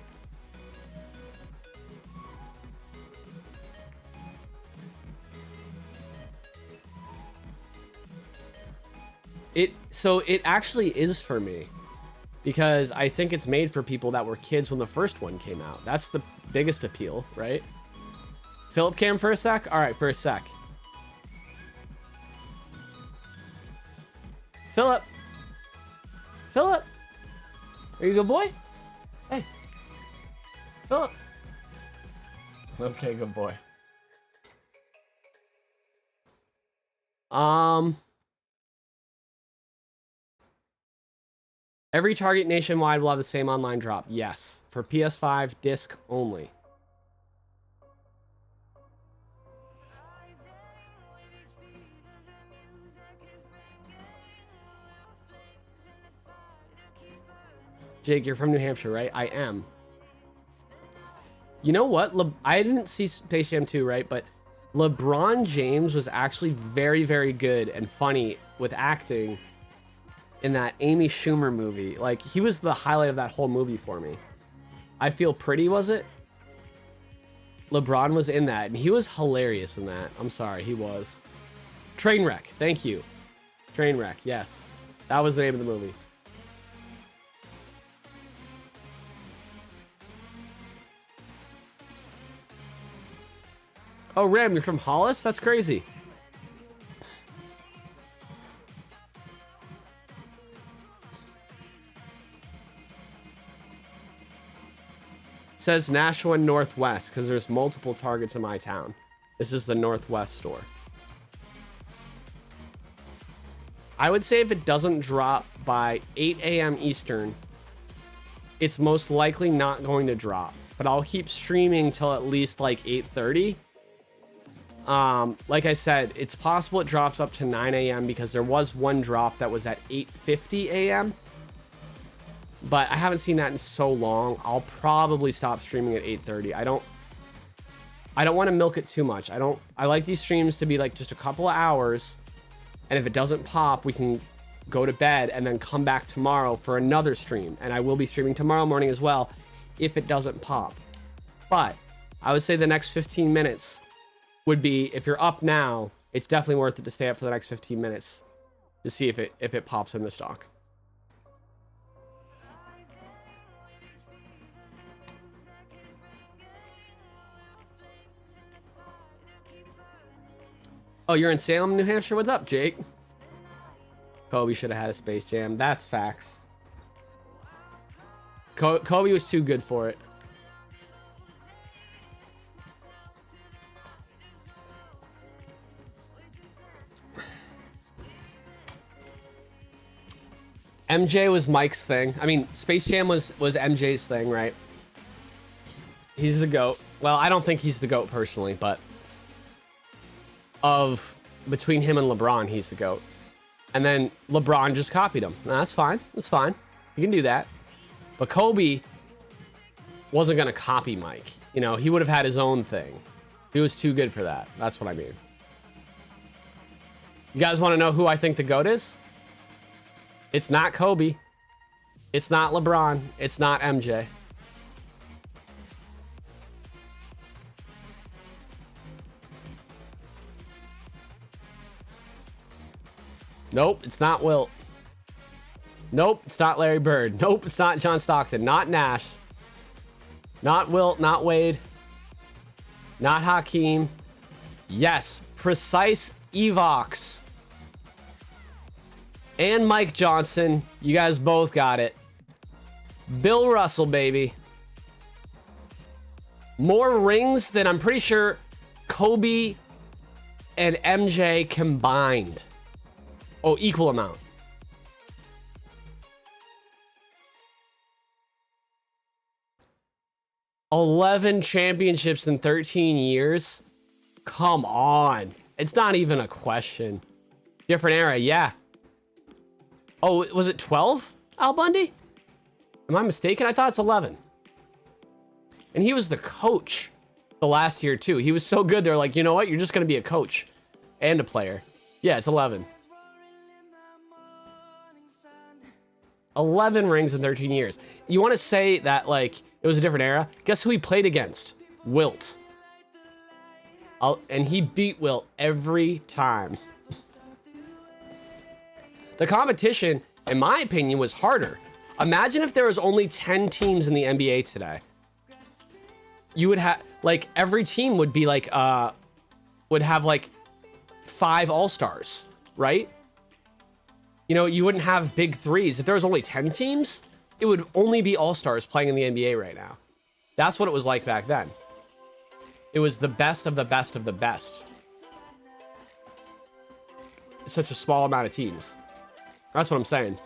So it actually is for me, because I think it's made for people that were kids when the first one came out. That's the biggest appeal, right? Philip cam for a sec? All right, for a sec. Philip. Philip. Are you a good boy? Hey. Philip. Okay, good boy. Every Target nationwide will have the same online drop. Yes, for PS5 disc only. Jake, you're from New Hampshire, right? I am. You know what? I didn't see Space Jam 2, right? But LeBron James was actually very, very good and funny with acting in that Amy Schumer movie. Like, he was the highlight of that whole movie for me. I Feel Pretty, was it? LeBron was in that, and he was hilarious in that. I'm sorry, he was. Trainwreck, thank you. Trainwreck, yes. That was the name of the movie. Oh, Ram, you're from Hollis? That's crazy. It says Nashua Northwest because there's multiple Targets in my town. This is the Northwest store. I would say if it doesn't drop by 8 a.m. Eastern, it's most likely not going to drop. But I'll keep streaming till at least like 8:30. Like I said, it's possible it drops up to 9 a.m. because there was one drop that was at 8:50 a.m. But I haven't seen that in so long. I'll probably stop streaming at 8:30. I don't want to milk it too much. I like these streams to be like just a couple of hours. And if it doesn't pop, we can go to bed and then come back tomorrow for another stream. And I will be streaming tomorrow morning as well if it doesn't pop. But I would say the next 15 minutes would be, if you're up now, it's definitely worth it to stay up for the next 15 minutes to see if it pops in the stock. Oh, you're in Salem, New Hampshire? What's up, Jake? Kobe should have had a Space Jam. That's facts. Kobe was too good for it. MJ was Mike's thing. I mean, Space Jam was MJ's thing, right? He's the GOAT. Well, I don't think he's the GOAT personally, but between him and LeBron, he's the GOAT. And then LeBron just copied him. That's fine. That's fine. You can do that. But Kobe wasn't going to copy Mike. You know, he would have had his own thing. He was too good for that. That's what I mean. You guys want to know who I think the GOAT is? It's not Kobe. It's not LeBron. It's not MJ. Nope, it's not Wilt. Nope, it's not Larry Bird. Nope, it's not John Stockton. Not Nash. Not Wilt, not Wade. Not Hakeem. Yes, Precise Evox. And Mike Johnson. You guys both got it. Bill Russell, baby. More rings than I'm pretty sure Kobe and MJ combined. Oh, equal amount. $11 championships in 13 years? Come on. It's not even a question. Different era, yeah. Oh, was it 12, Al Bundy? Am I mistaken? I thought it's 11. And he was the coach the last year, too. He was so good, they're like, you know what? You're just going to be a coach and a player. Yeah, it's 11. 11 rings in 13 years. You want to say that, like, it was a different era? Guess who he played against? Wilt. And he beat Wilt every time. The competition, in my opinion, was harder. Imagine if there was only 10 teams in the NBA today. You would have, like, every team would be like, would have like 5 all-stars, right? You know, you wouldn't have big threes. If there was only 10 teams, it would only be all-stars playing in the NBA right now. That's what it was like back then. It was the best of the best of the best. Such a small amount of teams. That's what I'm saying.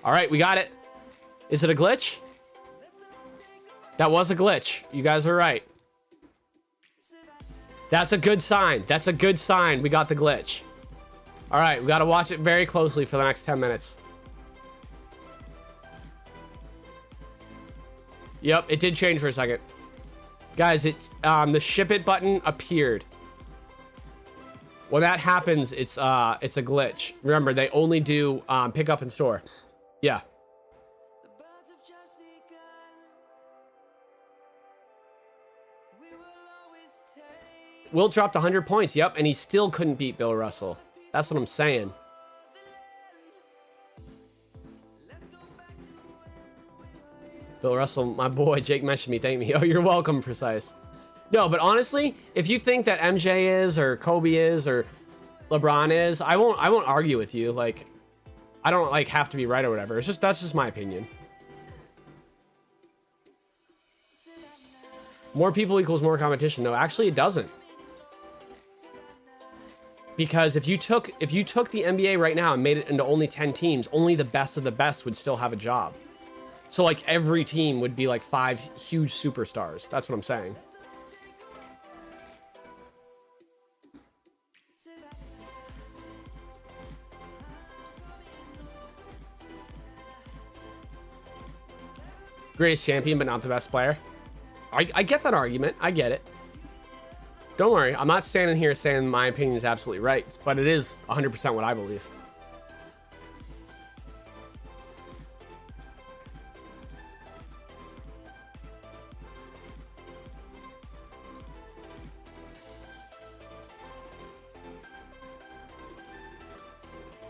All right, we got it. Is it a glitch? That was a glitch. You guys are right. That's a good sign. That's a good sign. We got the glitch. All right, we got to watch it very closely for the next 10 minutes. Yep, it did change for a second. Guys, it's the ship it button appeared. When that happens, it's a glitch. Remember, they only do pick up in store. Yeah. Wilt dropped 100 points. Yep, and he still couldn't beat Bill Russell. That's what I'm saying. Bill Russell, my boy, Jake mentioned me. Thank me. Oh, you're welcome, Precise. No, but honestly, if you think that MJ is, or Kobe is, or LeBron is, I won't argue with you. Like, I don't like have to be right or whatever. It's just, that's just my opinion. More people equals more competition. No, actually it doesn't. Because if you took the NBA right now and made it into only 10 teams, only the best of the best would still have a job. So like every team would be like 5 huge superstars. That's what I'm saying. Greatest champion, but not the best player. I get that argument. I get it. Don't worry. I'm not standing here saying my opinion is absolutely right, but it is 100% what I believe.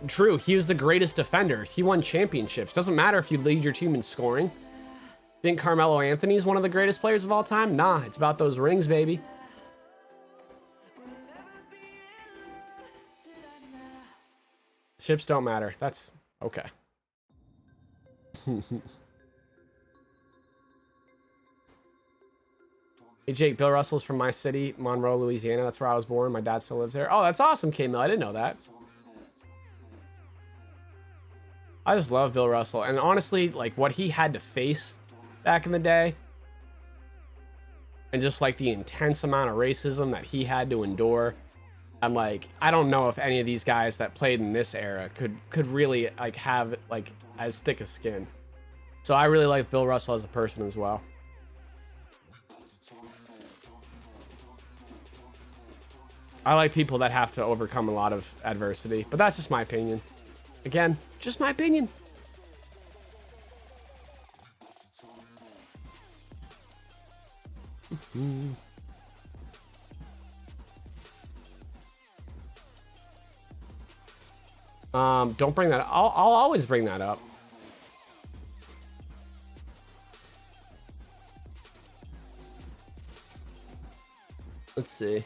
True, he was the greatest defender. He won championships. Doesn't matter if you lead your team in scoring. Think Carmelo Anthony's one of the greatest players of all time? Nah, it's about those rings, baby. Chips don't matter. That's okay. Hey Jake, Bill Russell's from my city, Monroe, Louisiana. That's where I was born. My dad still lives there. Oh, that's awesome, K-Mill. I didn't know that. I just love Bill Russell. And honestly, like what he had to face back in the day, and just like the intense amount of racism that he had to endure, I'm like, I don't know if any of these guys that played in this era could really like have like as thick a skin. So I really like Bill Russell as a person as well. I like people that have to overcome a lot of adversity, but that's just my opinion. Again, just my opinion. Don't bring that up. I'll always bring that up. Let's see.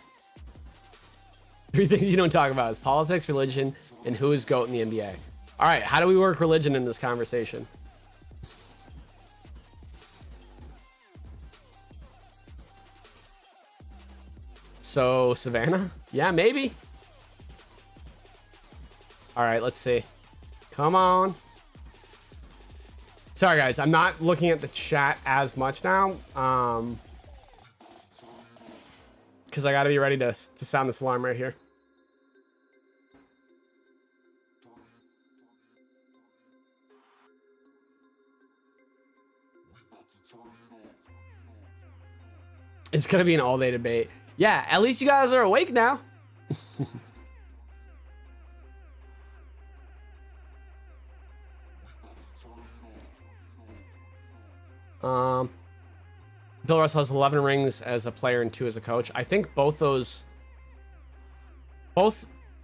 3 things you don't talk about is politics, religion, and who is GOAT in the NBA. All right, how do we work religion in this conversation? So, Savannah? Yeah, maybe. All right, let's see. Come on. Sorry, guys. I'm not looking at the chat as much now. Because I got to be ready to sound this alarm right here. It's going to be an all-day debate. Yeah, at least you guys are awake now. Bill Russell has 11 rings as a player and 2 as a coach. I think both,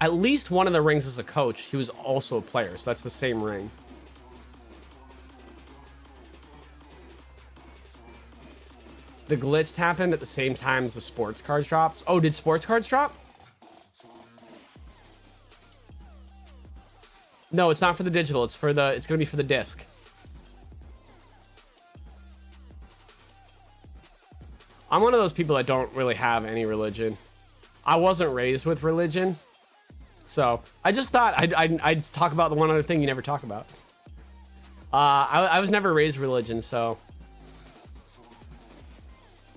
at least one of the rings as a coach, he was also a player. So that's the same ring. The glitch happened at the same time as the sports cards drops. Oh, did sports cards drop? No, it's not for the digital. It's going to be for the disc. I'm one of those people that don't really have any religion. I wasn't raised with religion. So I just thought I'd talk about the one other thing you never talk about. I was never raised religion, so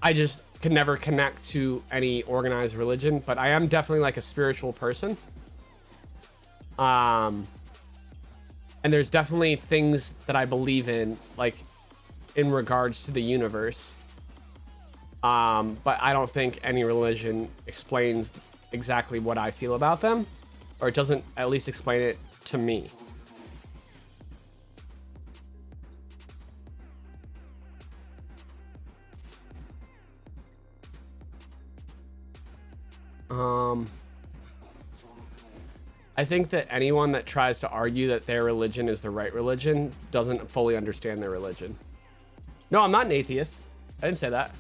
I just could never connect to any organized religion, but I am definitely like a spiritual person. And there's definitely things that I believe in, like in regards to the universe. But I don't think any religion explains exactly what I feel about them, or it doesn't at least explain it to me. I think that anyone that tries to argue that their religion is the right religion doesn't fully understand their religion. No, I'm not an atheist. I didn't say that.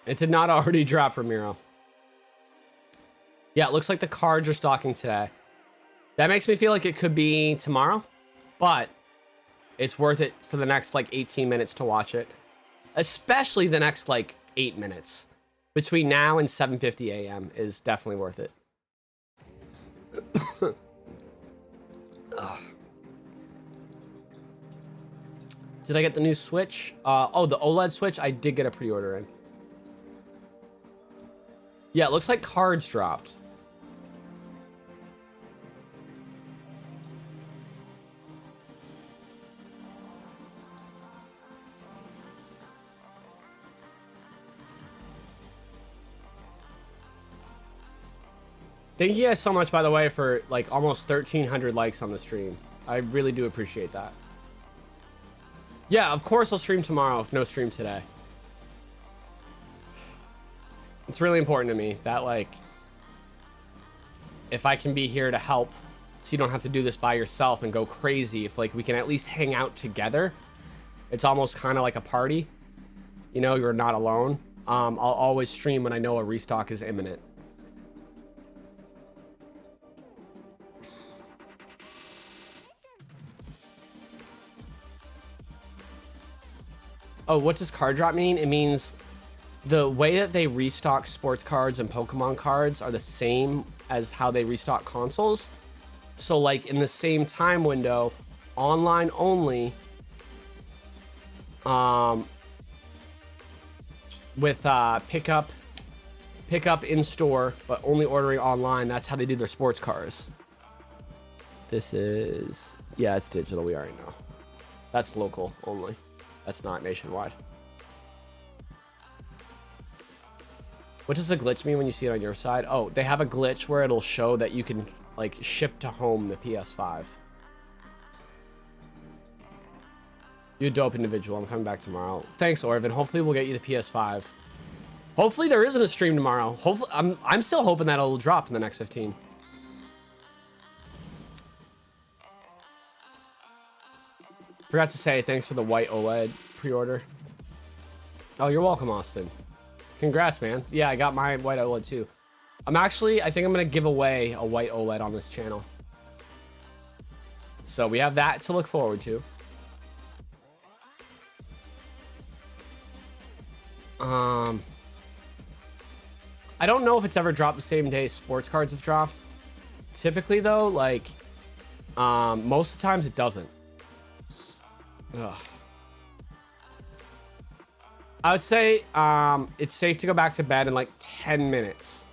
It did not already drop, Ramiro. Yeah, it looks like the cards are stocking today. That makes me feel like it could be tomorrow, but it's worth it for the next like 18 minutes to watch it, especially the next like 8 minutes between now and 7:50 a.m. is definitely worth it. Did I get the new Switch? Oh, the OLED Switch. I did get a pre-order in. Yeah, it looks like cards dropped. Thank you guys so much, by the way, for like almost 1,300 likes on the stream. I really do appreciate that. Yeah, of course I'll stream tomorrow if no stream today. It's really important to me that, like, if I can be here to help so you don't have to do this by yourself and go crazy, if like we can at least hang out together, it's almost kind of like a party. You know, you're not alone. I'll always stream when I know a restock is imminent. Oh, what does card drop mean? It means the way that they restock sports cards and Pokemon cards are the same as how they restock consoles. So like in the same time window, online only, with pickup in store, but only ordering online. That's how they do their sports cars. This is, yeah, it's digital. We already know. That's local only. That's not nationwide. What does a glitch mean when you see it on your side? Oh, they have a glitch where it'll show that you can like ship to home the PS5. You're a dope individual. I'm coming back tomorrow. Thanks, Orvin. Hopefully we'll get you the PS5. Hopefully there isn't a stream tomorrow. Hopefully I'm still hoping that it'll drop in the next 15. Forgot to say thanks for the white OLED pre-order. Oh, you're welcome, Austin. Congrats, man. Yeah, I got my white OLED too. I think I'm gonna give away a white OLED on this channel. So we have that to look forward to. I don't know if it's ever dropped the same day sports cards have dropped. Typically though, like, most of the times it doesn't. Ugh. I would say it's safe to go back to bed in like 10 minutes.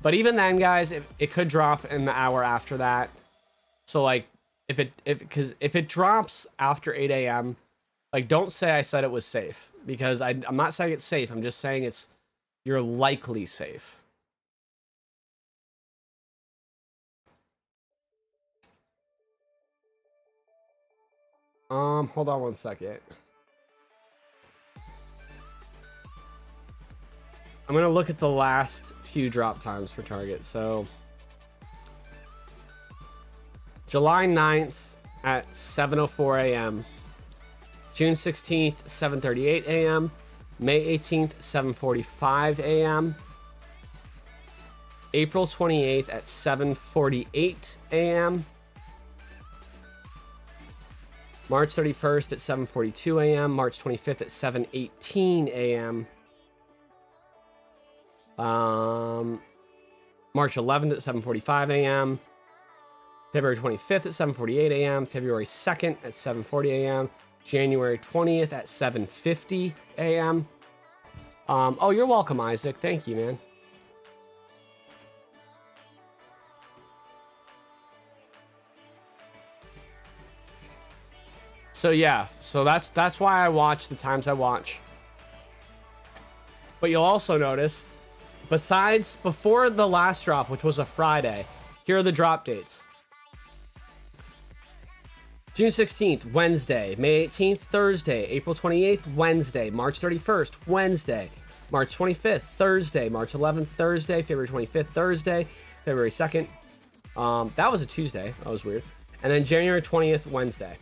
But even then, guys, it could drop in the hour after that. So like if it drops after 8 a.m., like don't say I said it was safe, because I'm not saying it's safe. I'm just saying you're likely safe. Hold on one second. I'm gonna look at the last few drop times for Target. So July 9th at 7:04 a.m. June 16th, 7:38 a.m. May 18th, 7:45 a.m. April 28th at 7:48 a.m. March 31st at 7:42 a.m. March 25th at 7:18 a.m. March 11th at 7:45 a.m. February 25th at 7:48 a.m. February 2nd at 7:40 a.m. January 20th at 7:50 a.m. Oh, you're welcome, Isaac. Thank you, man. So yeah, so that's why I watch the times I watch. But you'll also notice, besides before the last drop, which was a Friday, here are the drop dates. June 16th, Wednesday. May 18th, Thursday. April 28th, Wednesday. March 31st, Wednesday. March 25th, Thursday. March 11th, Thursday. February 25th, Thursday. February 2nd. That was a Tuesday. That was weird. And then January 20th, Wednesday.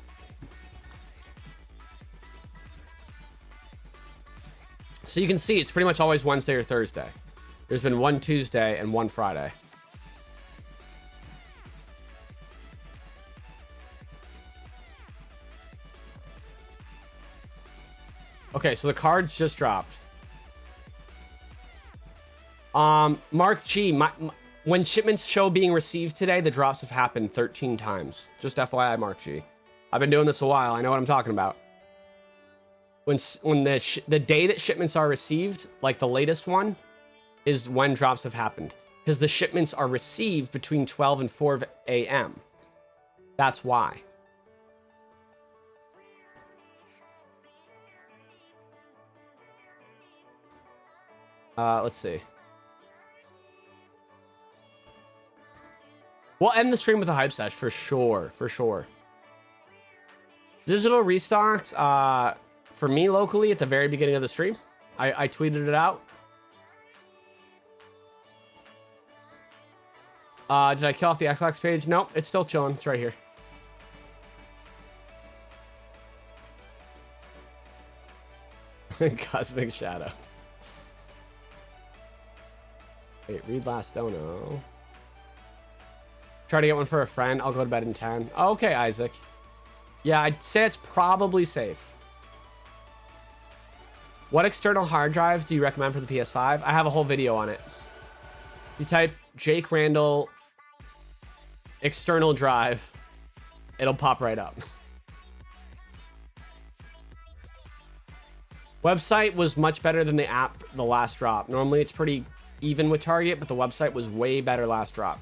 So you can see it's pretty much always Wednesday or Thursday. There's been one Tuesday and one Friday. Okay, so the cards just dropped. Mark G, when shipments show being received today, the drops have happened 13 times. Just FYI, Mark G. I've been doing this a while. I know what I'm talking about. When the day that shipments are received, like the latest one, is when drops have happened. Because the shipments are received between 12 and 4 a.m. That's why. Let's see. We'll end the stream with a hype sesh for sure. For sure. Digital restocked for me locally at the very beginning of the stream. I tweeted it out. Did I kill off the Xbox page? Nope, it's still chilling. It's right here. Cosmic Shadow. Wait, read last dono. Try to get one for a friend. I'll go to bed in 10. Okay, Isaac. Yeah, I'd say it's probably safe. What external hard drives do you recommend for the PS5? I have a whole video on it. You type Jake Randall external drive, it'll pop right up. Website was much better than the app the last drop. Normally it's pretty even with Target, but the website was way better last drop.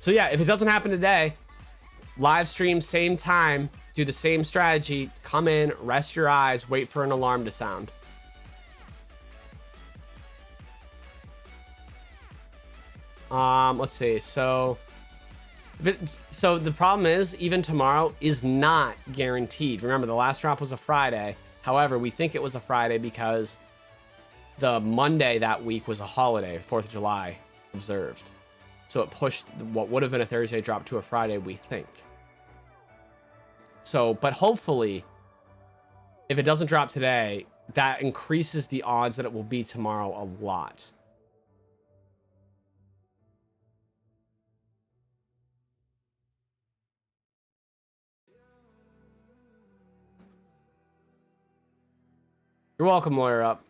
So yeah, if it doesn't happen today, live stream, same time, do the same strategy, come in, rest your eyes, wait for an alarm to sound. Let's see. So the problem is, even tomorrow is not guaranteed. Remember, the last drop was a Friday. However, we think it was a Friday because the Monday that week was a holiday, 4th of July observed. So it pushed what would have been a Thursday drop to a Friday, we think. So, but hopefully, if it doesn't drop today, that increases the odds that it will be tomorrow a lot. You're welcome, Lawyer Up.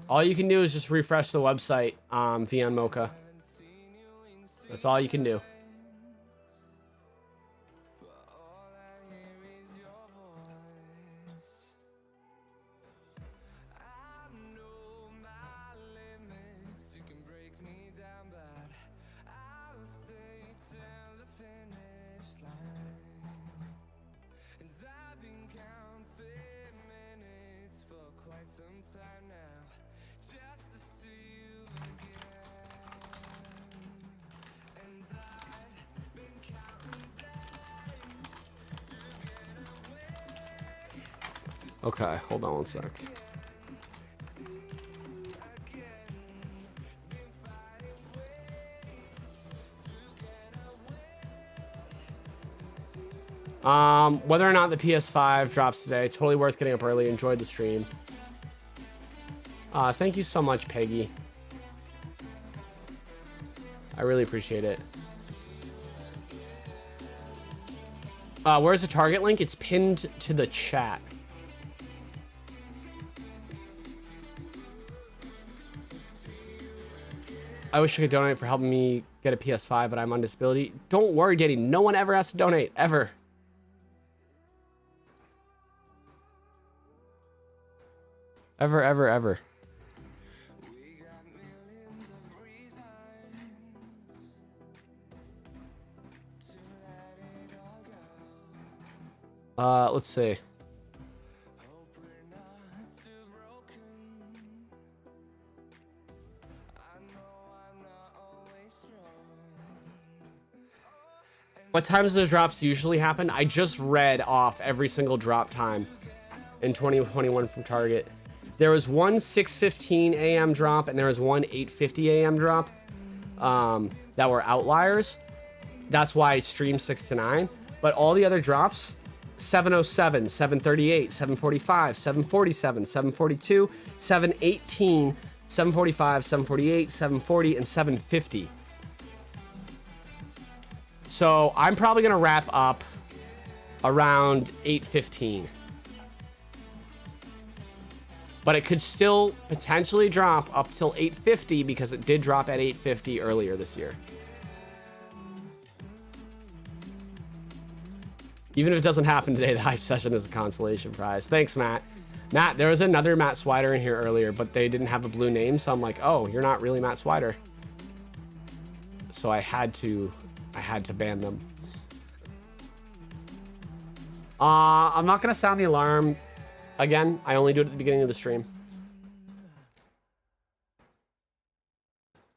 All you can do is just refresh the website, via Mocha. That's all you can do. Okay, hold on one sec. Whether or not the PS5 drops today, totally worth getting up early. Enjoyed the stream. Thank you so much, Peggy. I really appreciate it. Where's the Target link? It's pinned to the chat. I wish I could donate for helping me get a PS5, but I'm on disability. Don't worry, Daddy. No one ever has to donate, ever. Ever, ever, ever. Let's see. What times do the drops usually happen? I just read off every single drop time in 2021 from Target. There was one 6:15 a.m. drop and there was one 8:50 a.m. drop that were outliers. That's why I streamed 6 to 9. But all the other drops 707, 738, 745, 747, 742, 718, 745, 748, 740, and 750. So I'm probably going to wrap up around 8:15. But it could still potentially drop up till 8:50 because it did drop at 8:50 earlier this year. Even if it doesn't happen today, the hype session is a consolation prize. Thanks, Matt. Matt, there was another Matt Swider in here earlier, but they didn't have a blue name, so I'm like, oh, you're not really Matt Swider. So I had to ban them. I'm not gonna sound the alarm again. I only do it at the beginning of the stream.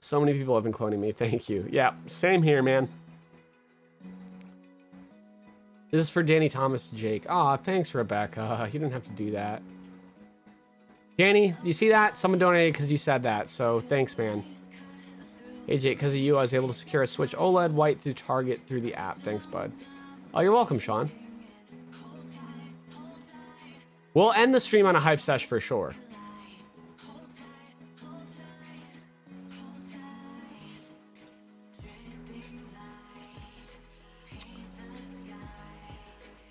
So many people have been cloning me. Thank you. Yeah, same here, man. This is for Danny Thomas, Jake. Aw, thanks, Rebecca. You didn't have to do that. Danny, you see that? Someone donated because you said that, so thanks, man. Hey, Jake, because of you, I was able to secure a Switch OLED white through Target through the app. Thanks, bud. Oh, you're welcome, Sean. We'll end the stream on a hype sesh for sure.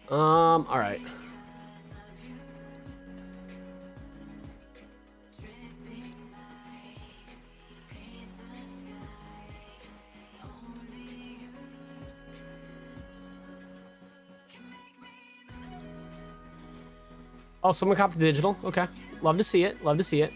All right. Oh, someone copied the digital. Okay. Love to see it. Love to see it.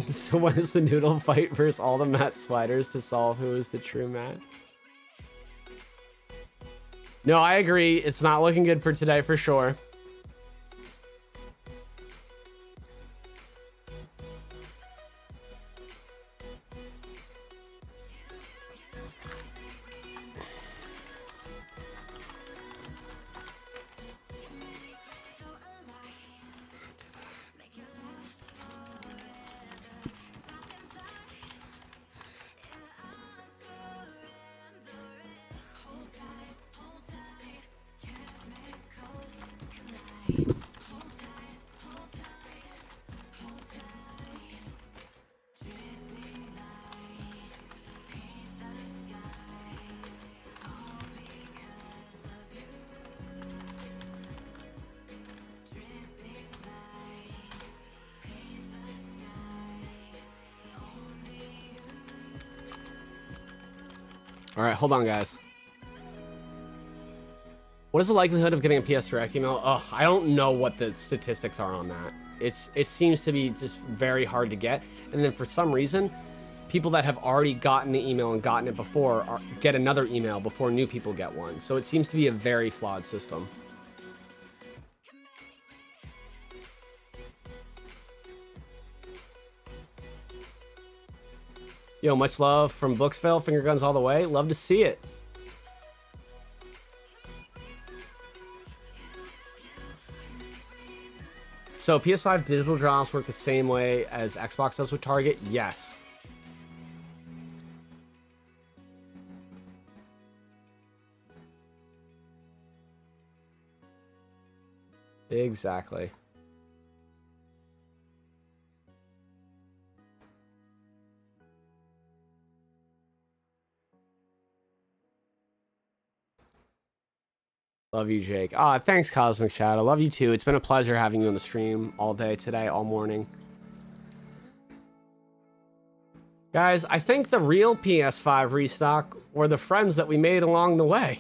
So when is the noodle fight versus all the Matt Swiders to solve who is the true Matt? No, I agree. It's not looking good for today for sure. All right, hold on, guys. What is the likelihood of getting a PS Direct email? Oh, I don't know what the statistics are on that. It seems to be just very hard to get. And then for some reason, people that have already gotten the email and gotten it before get another email before new people get one. So it seems to be a very flawed system. Yo, much love from Booksville. Finger guns all the way. Love to see it. So PS5 digital drops work the same way as Xbox does with Target? Yes. Exactly. Love you, Jake. Ah, thanks, Cosmic Shadow. Love you too. It's been a pleasure having you on the stream all day today, all morning. Guys, I think the real PS5 restock were the friends that we made along the way.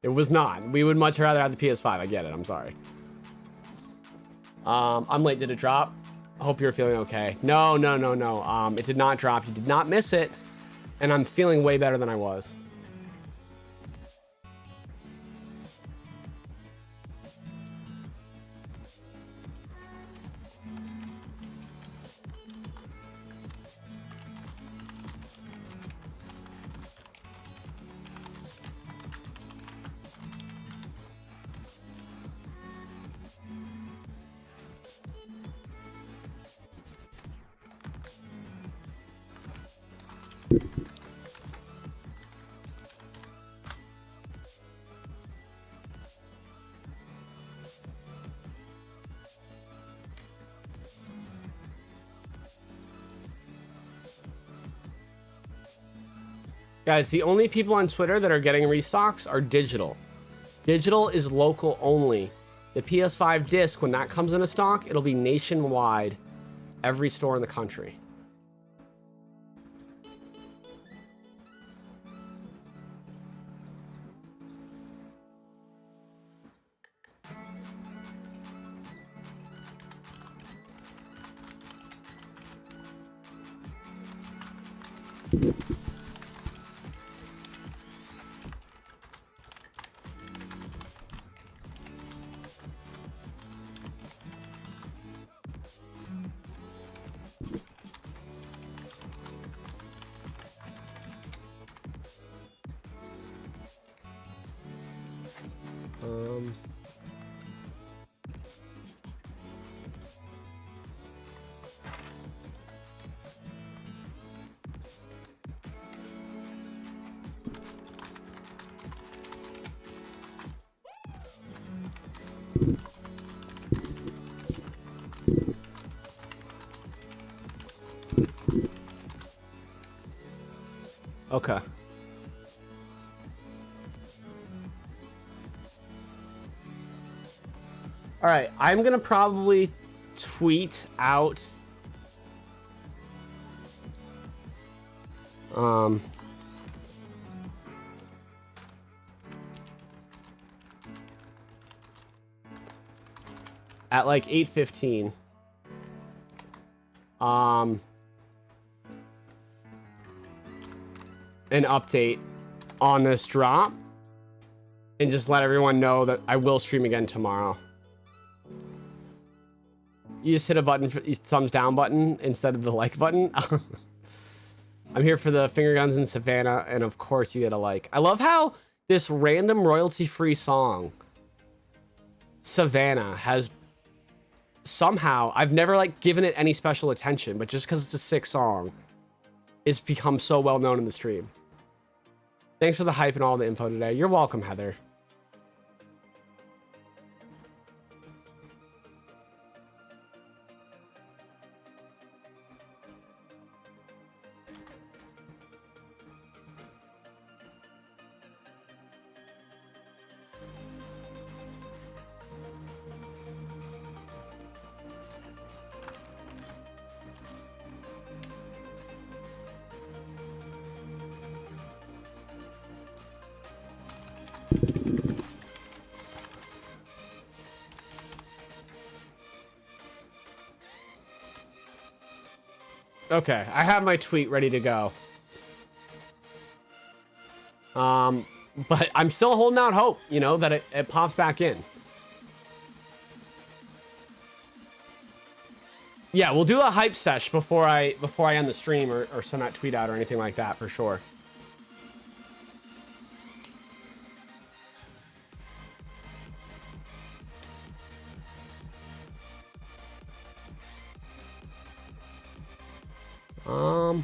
It was not. We would much rather have the PS5. I get it. I'm sorry. I'm late. Did it drop? I hope you're feeling okay. No. It did not drop. You did not miss it. And I'm feeling way better than I was. Guys, the only people on Twitter that are getting restocks are digital. Digital is local only. The PS5 disc, when that comes into stock, it'll be nationwide. Every store in the country. Okay. All right, I'm gonna probably tweet out at like 8:15 an update on this drop and just let everyone know that I will stream again tomorrow. You just hit a button for thumbs down button instead of the like button. I'm here for the finger guns in Savannah, and of course you get a like. I love how this random royalty-free song, Savannah, has somehow, I've never like given it any special attention, but just because it's a sick song, it's become so well known in the stream. Thanks for the hype and all the info today. You're welcome, Heather. Okay, I have my tweet ready to go. But I'm still holding out hope, you know, that it pops back in. Yeah, we'll do a hype sesh before I end the stream or send that tweet out or anything like that for sure.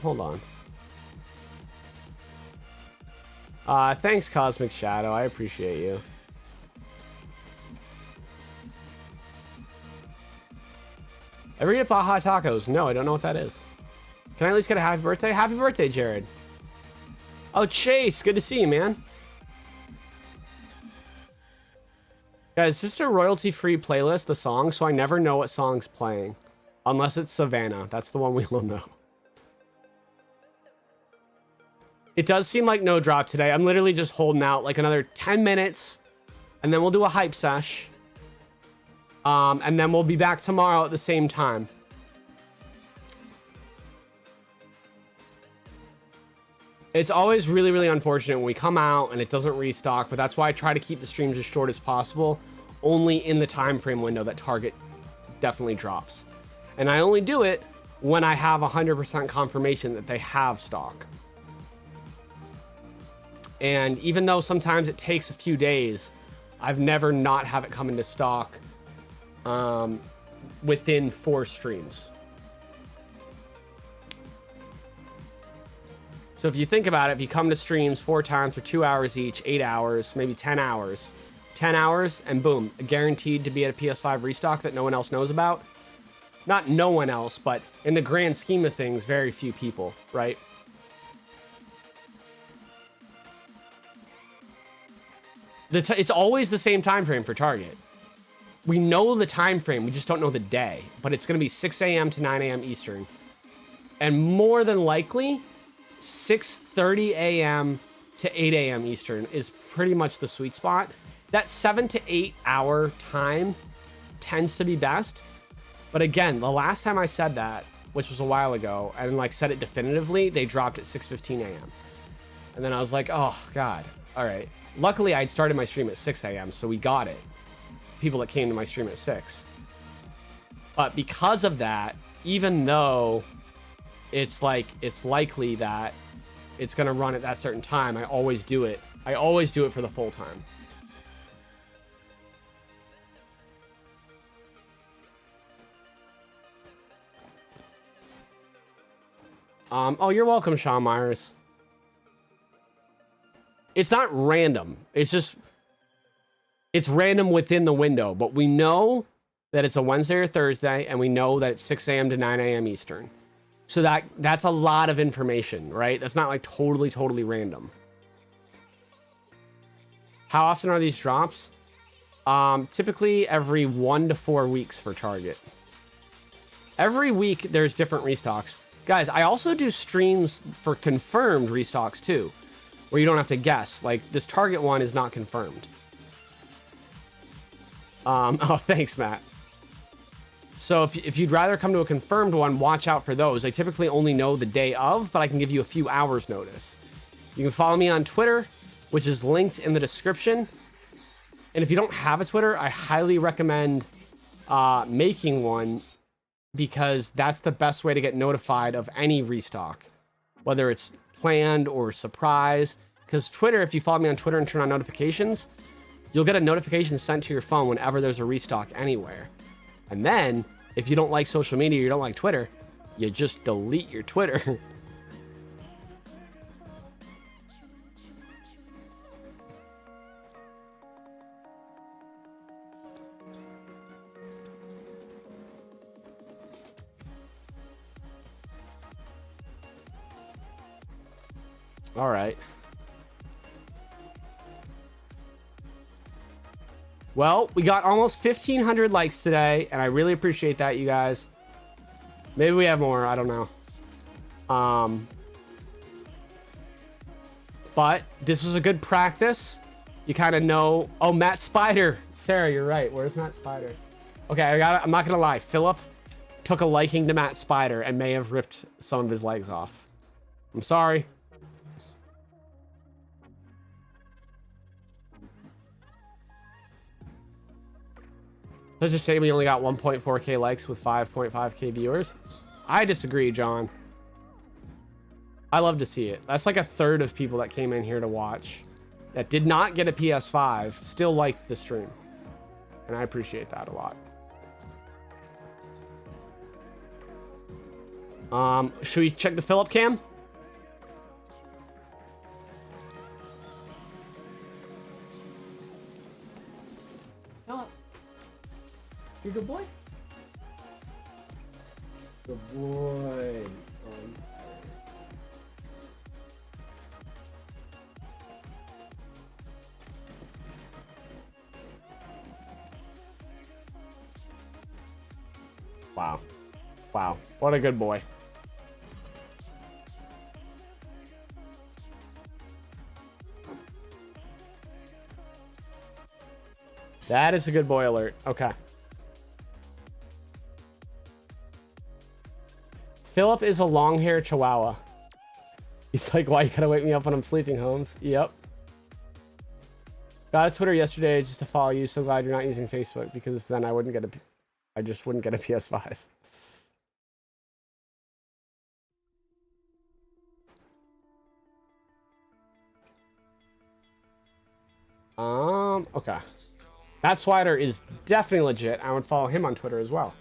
Hold on. Thanks, Cosmic Shadow. I appreciate you. Ever get Baja Tacos? No, I don't know what that is. Can I at least get a happy birthday? Happy birthday, Jared. Oh, Chase. Good to see you, man. Guys, this is a royalty-free playlist, the song, so I never know what song's playing. Unless it's Savannah. That's the one we will know. It does seem like no drop today. I'm literally just holding out like another 10 minutes, and then we'll do a hype sesh. And then we'll be back tomorrow at the same time. It's always really, really unfortunate when we come out and it doesn't restock, but that's why I try to keep the streams as short as possible, only in the time frame window that Target definitely drops. And I only do it when I have 100% confirmation that they have stock. And even though sometimes it takes a few days, I've never not have it come into stock within 4 streams. So if you think about it, if you come to streams 4 times for 2 hours each, 8 hours, maybe 10 hours, 10 hours, and boom, guaranteed to be at a PS5 restock that no one else knows about. Not no one else, but in the grand scheme of things, very few people, right? It's always the same time frame for Target. We know the time frame, we just don't know the day, but it's going to be 6 a.m. to 9 a.m. Eastern. And more than likely, 6:30 a.m. to 8 a.m. Eastern is pretty much the sweet spot. That 7 to 8 hour time tends to be best. But again, the last time I said that, which was a while ago, and like said it definitively, they dropped at 6:15 a.m. And then I was like, oh God, all right. Luckily, I'd started my stream at 6 a.m., so we got it. People that came to my stream at 6. But because of that, even though it's like, it's likely that it's going to run at that certain time, I always do it. I always do it for the full time. Oh, you're welcome, Sean Myers. It's not random. It's just, it's random within the window, but we know that it's a Wednesday or Thursday, and we know that it's 6 a.m. to 9 a.m. Eastern. So that's a lot of information, right? That's not like totally random. How often are these drops? Typically every 1 to 4 weeks for Target. Every week there's different restocks. Guys, I also do streams for confirmed restocks too, where you don't have to guess. Like this Target one is not confirmed. Oh, thanks, Matt. So if you'd rather come to a confirmed one, watch out for those. I typically only know the day of, but I can give you a few hours notice. You can follow me on Twitter, which is linked in the description. And if you don't have a Twitter, I highly recommend making one, because that's the best way to get notified of any restock, whether it's planned or surprise. Because Twitter, if you follow me on Twitter and turn on notifications, you'll get a notification sent to your phone whenever there's a restock anywhere. And then, if you don't like social media, you don't like Twitter, you just delete your Twitter. All right. Well, we got almost 1,500 likes today, and I really appreciate that, you guys. Maybe we have more. I don't know. But this was a good practice. You kind of know. Oh, Matt Spider. Sarah, you're right. Where's Matt Spider? Okay, I'm not going to lie. Philip took a liking to Matt Spider and may have ripped some of his legs off. I'm sorry. Let's just say we only got 1.4k likes with 5.5k viewers. I disagree, John. I love to see it. That's like a third of people that came in here to watch that did not get a PS5 still liked the stream. And I appreciate that a lot. Should we check the Philip cam? You good boy? Good boy. Wow. Wow. What a good boy. That is a good boy alert. Okay. Philip is a long-haired chihuahua. He's like, why you gotta wake me up when I'm sleeping, Holmes? Yep. Got a Twitter yesterday just to follow you. So glad you're not using Facebook, because then I just wouldn't get a PS5. Okay. That Swider is definitely legit. I would follow him on Twitter as well.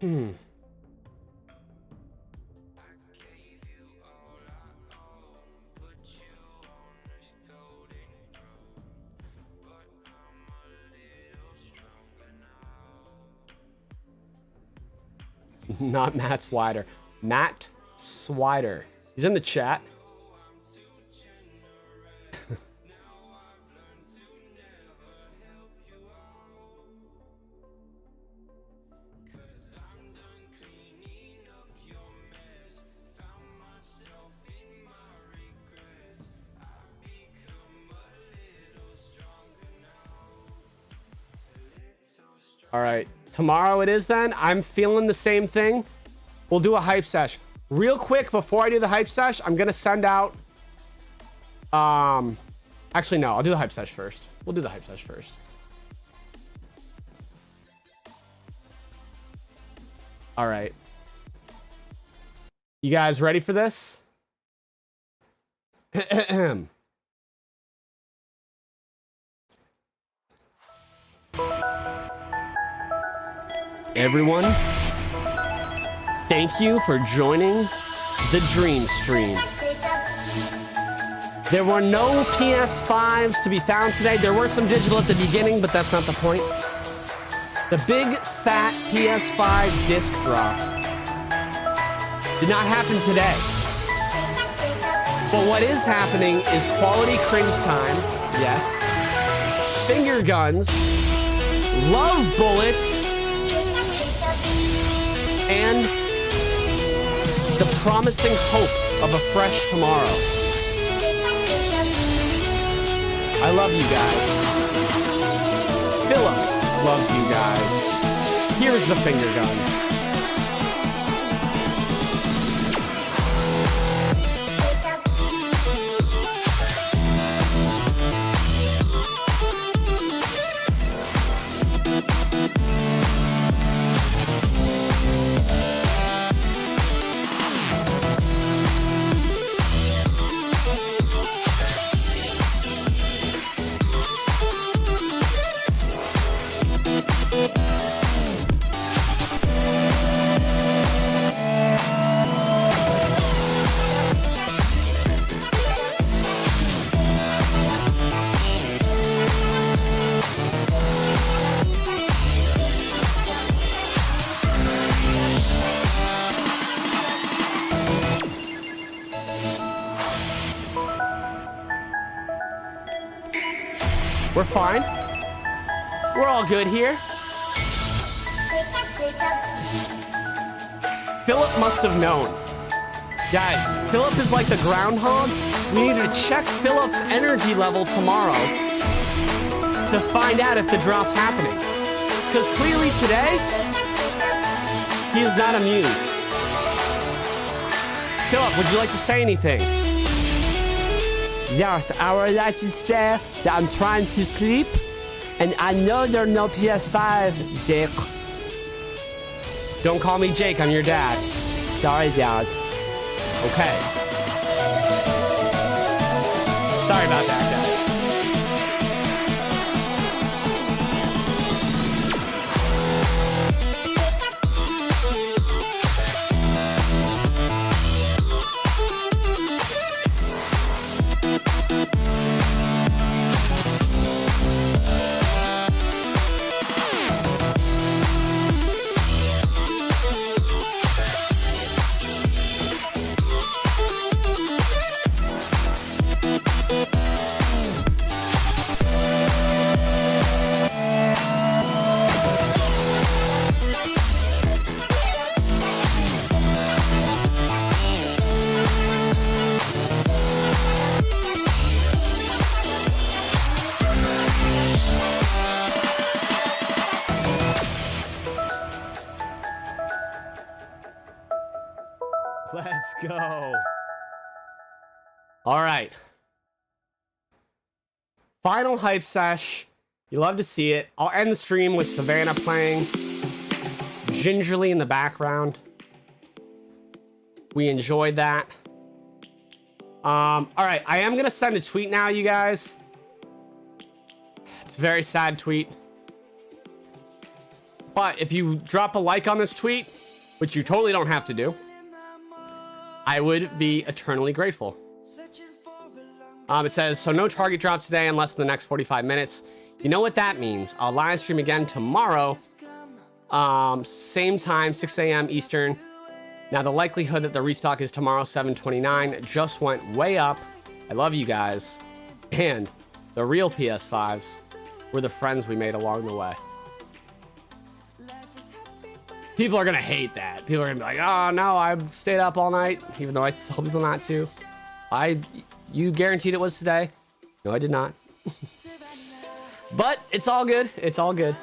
Hmm. Not Matt Swider. Matt Swider. He's in the chat. All right. Tomorrow it is then. I'm feeling the same thing. We'll do a hype sesh. Real quick, before I do the hype sesh, I'm going to send out... Actually, no. I'll do the hype sesh first. We'll do the hype sesh first. All right. You guys ready for this? Everyone, thank you for joining the Dream Stream. There were no PS5s to be found today. There were some digital at the beginning, but that's not the point. The big, fat PS5 disc drop did not happen today. But what is happening is quality cringe time, yes, finger guns, love bullets, and the promising hope of a fresh tomorrow. I love you guys. Philip loves you guys. Here's the finger gun. We're fine. We're all good here. Philip must have known. Guys, Philip is like the groundhog. We need to check Philip's energy level tomorrow to find out if the drop's happening. Because clearly today, he is not amused. Philip, would you like to say anything? Yes, I would like to say that I'm trying to sleep, and I know there's no PS5, Jake. Don't call me Jake, I'm your dad. Sorry, Dad. Okay. Sorry about that, guys. Let's go. All right. Final hype sesh. You love to see it. I'll end the stream with Savannah playing gingerly in the background. We enjoyed that. All right. I am going to send a tweet now, you guys. It's a very sad tweet. But if you drop a like on this tweet, which you totally don't have to do, I would be eternally grateful. It says, so no target drops today unless in the next 45 minutes. You know what that means. I'll live stream again tomorrow. Same time, 6 a.m. Eastern. Now, the likelihood that the restock is tomorrow, 7/29, just went way up. I love you guys. And the real PS5s were the friends we made along the way. People are going to hate that. People are going to be like, oh, no, I stayed up all night, even though I told people not to. You guaranteed it was today. No, I did not. But it's all good. It's all good.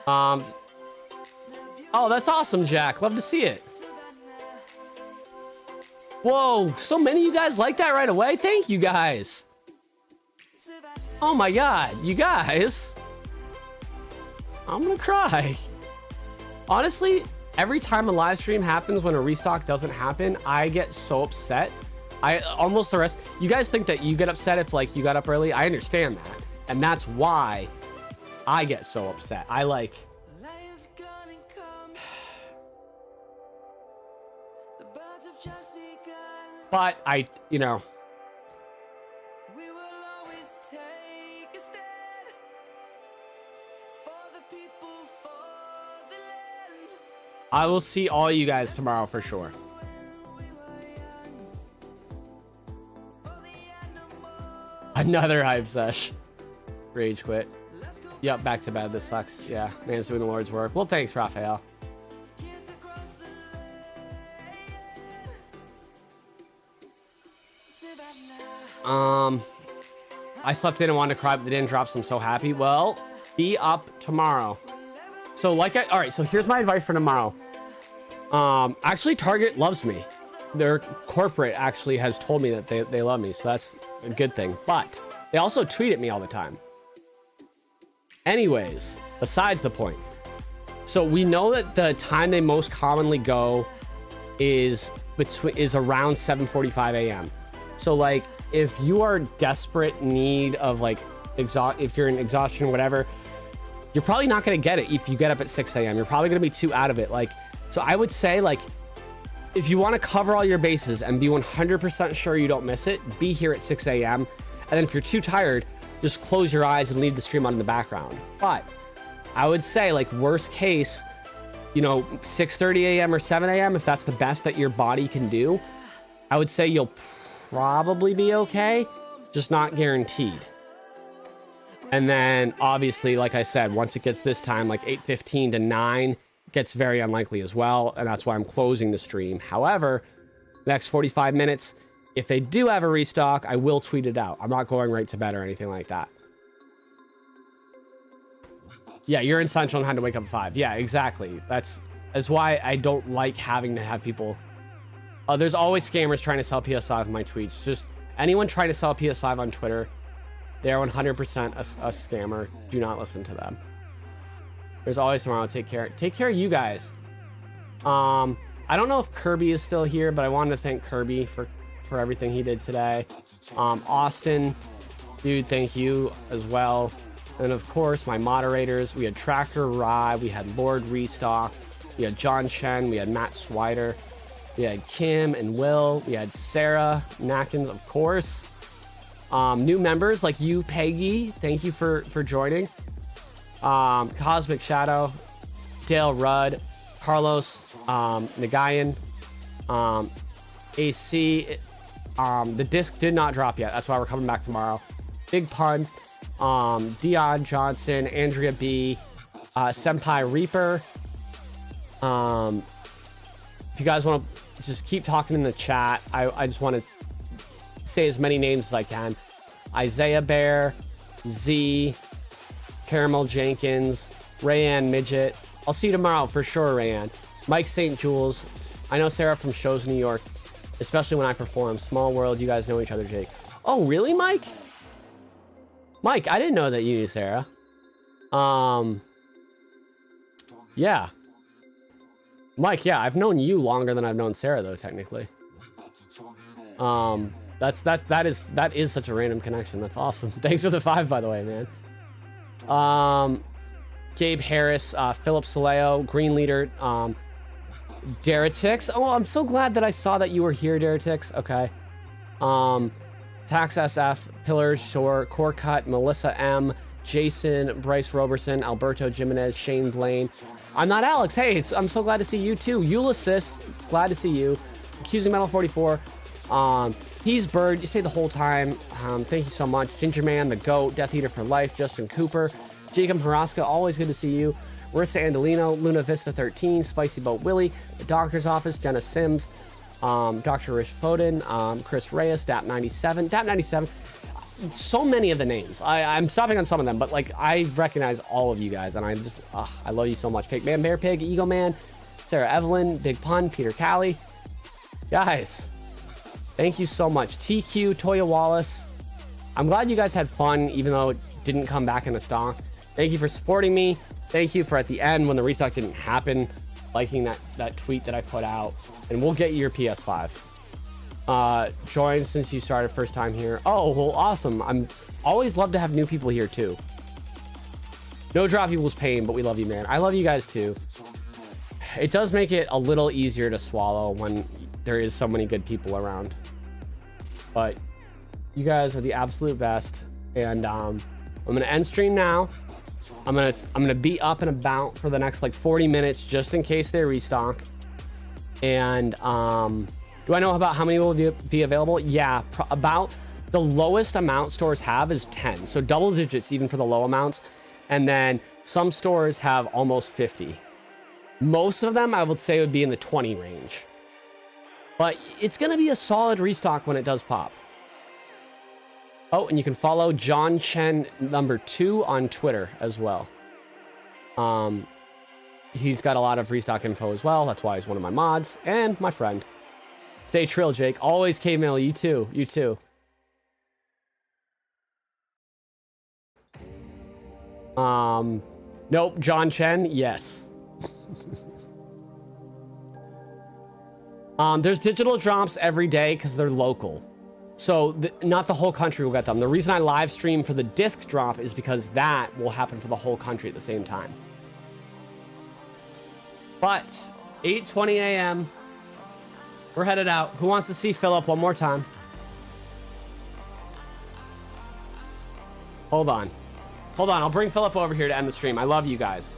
Oh, that's awesome, Jack. Love to see it. Whoa, so many of you guys like that right away. Thank you guys. Oh my God, you guys. I'm gonna cry. Honestly, every time a live stream happens when a restock doesn't happen, I get so upset. I almost the rest. You guys think that you get upset if like you got up early? I understand that. And that's why I get so upset. I like... But I, you know... I will see all you guys tomorrow for sure. Another hype sesh. Rage quit. Yep, back to bed. This sucks. Yeah, man's doing the Lord's work. Well, thanks, Raphael. I slept in and wanted to cry, but they didn't drop, so I'm so happy. Well, be up tomorrow. So all right, so here's my advice for tomorrow. Actually, Target loves me. Their corporate actually has told me that they love me, so that's a good thing. But they also tweet at me all the time. Anyways, besides the point. So we know that the time they most commonly go is around 7:45 a.m. So like, if you are desperate need of like if you're in exhaustion or whatever, you're probably not going to get it if you get up at 6 a.m. You're probably going to be too out of it. Like, so I would say like, if you want to cover all your bases and be 100% sure you don't miss it, be here at 6 a.m. And then if you're too tired, just close your eyes and leave the stream on in the background. But I would say like worst case, you know, 6:30 a.m. or 7 a.m. if that's the best that your body can do, I would say you'll probably be okay, just not guaranteed. And then obviously, like I said, once it gets this time, like 8:15 to 9, it gets very unlikely as well. And that's why I'm closing the stream. However, next 45 minutes, if they do have a restock, I will tweet it out. I'm not going right to bed or anything like that. Yeah, you're in Central and had to wake up at 5. Yeah, exactly. That's why I don't like having to have people... there's always scammers trying to sell PS5 in my tweets. Just anyone trying to sell a PS5 on Twitter, they're 100% a scammer. Do not listen to them. There's always tomorrow. Take care. Take care of you guys. I don't know if Kirby is still here, but I wanted to thank Kirby for everything he did today. Austin, dude, thank you as well. And of course, my moderators. We had Tractor Rye, we had Lord Restock, we had John Chen, we had Matt Swider, we had Kim and Will, we had Sarah Nackins, of course. New members like you, Peggy, thank you for joining. Cosmic Shadow, Dale Rudd, Carlos, Nagayan, AC. The disc did not drop yet. That's why we're coming back tomorrow. Big Pun, Dion Johnson, Andrea B, Senpai Reaper. If you guys want to just keep talking in the chat, I just want to say as many names as I can. Isaiah Bear, Z, Caramel Jenkins, Rayanne Midget. I'll see you tomorrow for sure, Rayanne. Mike St. Jules. I know Sarah from shows in New York, especially when I perform. Small world, you guys know each other, Jake. Oh, really, Mike? Mike, I didn't know that you knew Sarah. Yeah. Mike, yeah, I've known you longer than I've known Sarah, though, technically. That is such a random connection. That's awesome. Thanks for the 5, by the way, man. Gabe Harris, Philip Soleo, Green Leader, Deretix. Oh, I'm so glad that I saw that you were here, Deretix. Okay. Tax SF, Pillar Shore, Core Cut, Melissa M, Jason, Bryce Roberson, Alberto Jimenez, Shane Blaine. I'm not Alex. Hey, I'm so glad to see you too. Ulysses, glad to see you. Accusing Metal 44. He's Bird. You stayed the whole time. Thank you so much. Ginger Man, the Goat, Death Eater for Life, Justin Cooper, Jacob Haraska. Always good to see you. Marissa Andolino, Luna Vista 13, Spicy Boat Willie, The Doctor's Office, Jenna Sims, Dr. Rich Foden, Chris Reyes, DAP97. DAP97. So many of the names. I'm stopping on some of them, but like I recognize all of you guys, and I love you so much. Fake Man, Bear Pig, Ego Man, Sarah Evelyn, Big Pun, Peter Callie. Guys, thank you so much. TQ, Toya Wallace. I'm glad you guys had fun, even though it didn't come back into stock. Thank you for supporting me. Thank you for at the end when the restock didn't happen, liking that tweet that I put out, and we'll get you your PS5. Joined since you started first time here. Oh, well, awesome. I'm always love to have new people here too. No drop equals pain, but we love you, man. I love you guys too. It does make it a little easier to swallow when there is so many good people around, but you guys are the absolute best. And I'm gonna end stream now. I'm gonna be up and about for the next like 40 minutes just in case they restock. And do I know about how many will be available? Yeah, about the lowest amount stores have is 10, so double digits even for the low amounts. And then some stores have almost 50. Most of them I would say would be in the 20 range, but it's gonna be a solid restock when it does pop. Oh, and you can follow John Chen #2 on Twitter as well. He's got a lot of restock info as well. That's why he's one of my mods and my friend. Stay trill, Jake. Always K-Mail. You too. You too. Nope. John Chen. Yes. There's digital drops every day because they're local. So not the whole country will get them. The reason I live stream for the disc drop is because that will happen for the whole country at the same time. But 8:20 a.m. We're headed out. Who wants to see Philip one more time? Hold on. Hold on. I'll bring Philip over here to end the stream. I love you guys.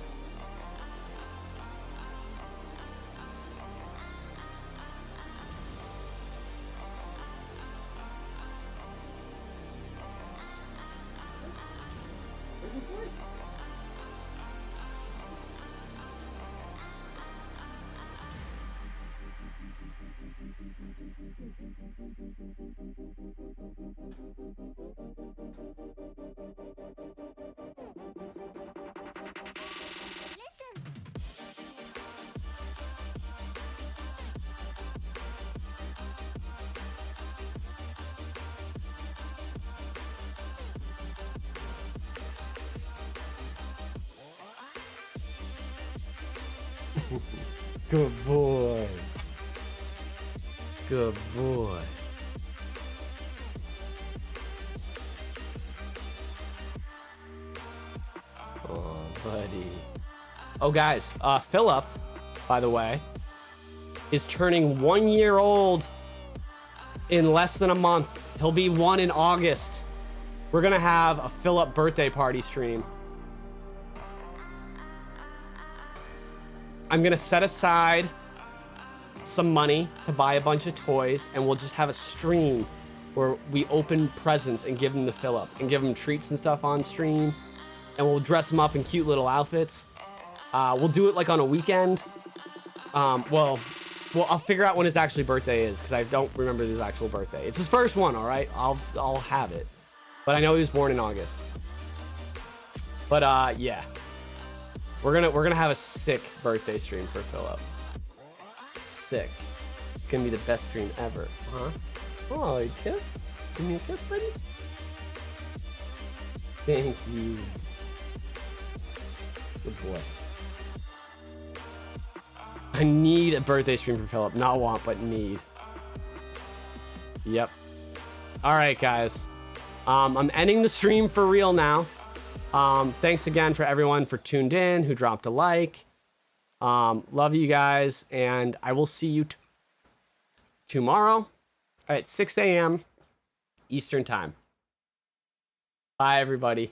Good boy. Good boy. Oh, buddy. Oh, guys, Philip, by the way, is turning 1 year old in less than a month. He'll be 1 in August. We're gonna have a Philip birthday party stream. I'm gonna set aside some money to buy a bunch of toys, and we'll just have a stream where we open presents and give them to Philip and give him treats and stuff on stream, and we'll dress him up in cute little outfits. We'll do it like on a weekend. Well, I'll figure out when his actually birthday is because I don't remember his actual birthday. It's his first one, all right? I'll have it, but I know he was born in August. But yeah. We're gonna have a sick birthday stream for Philip. Sick. It's gonna be the best stream ever. Huh? Oh, a kiss? Give me a kiss, buddy? Thank you. Good boy. I need a birthday stream for Philip. Not want, but need. Yep. All right, guys. I'm ending the stream for real now. Thanks again for everyone for tuned in, who dropped a like. Love you guys, and I will see you tomorrow at 6 a.m. Eastern Time. Bye, everybody.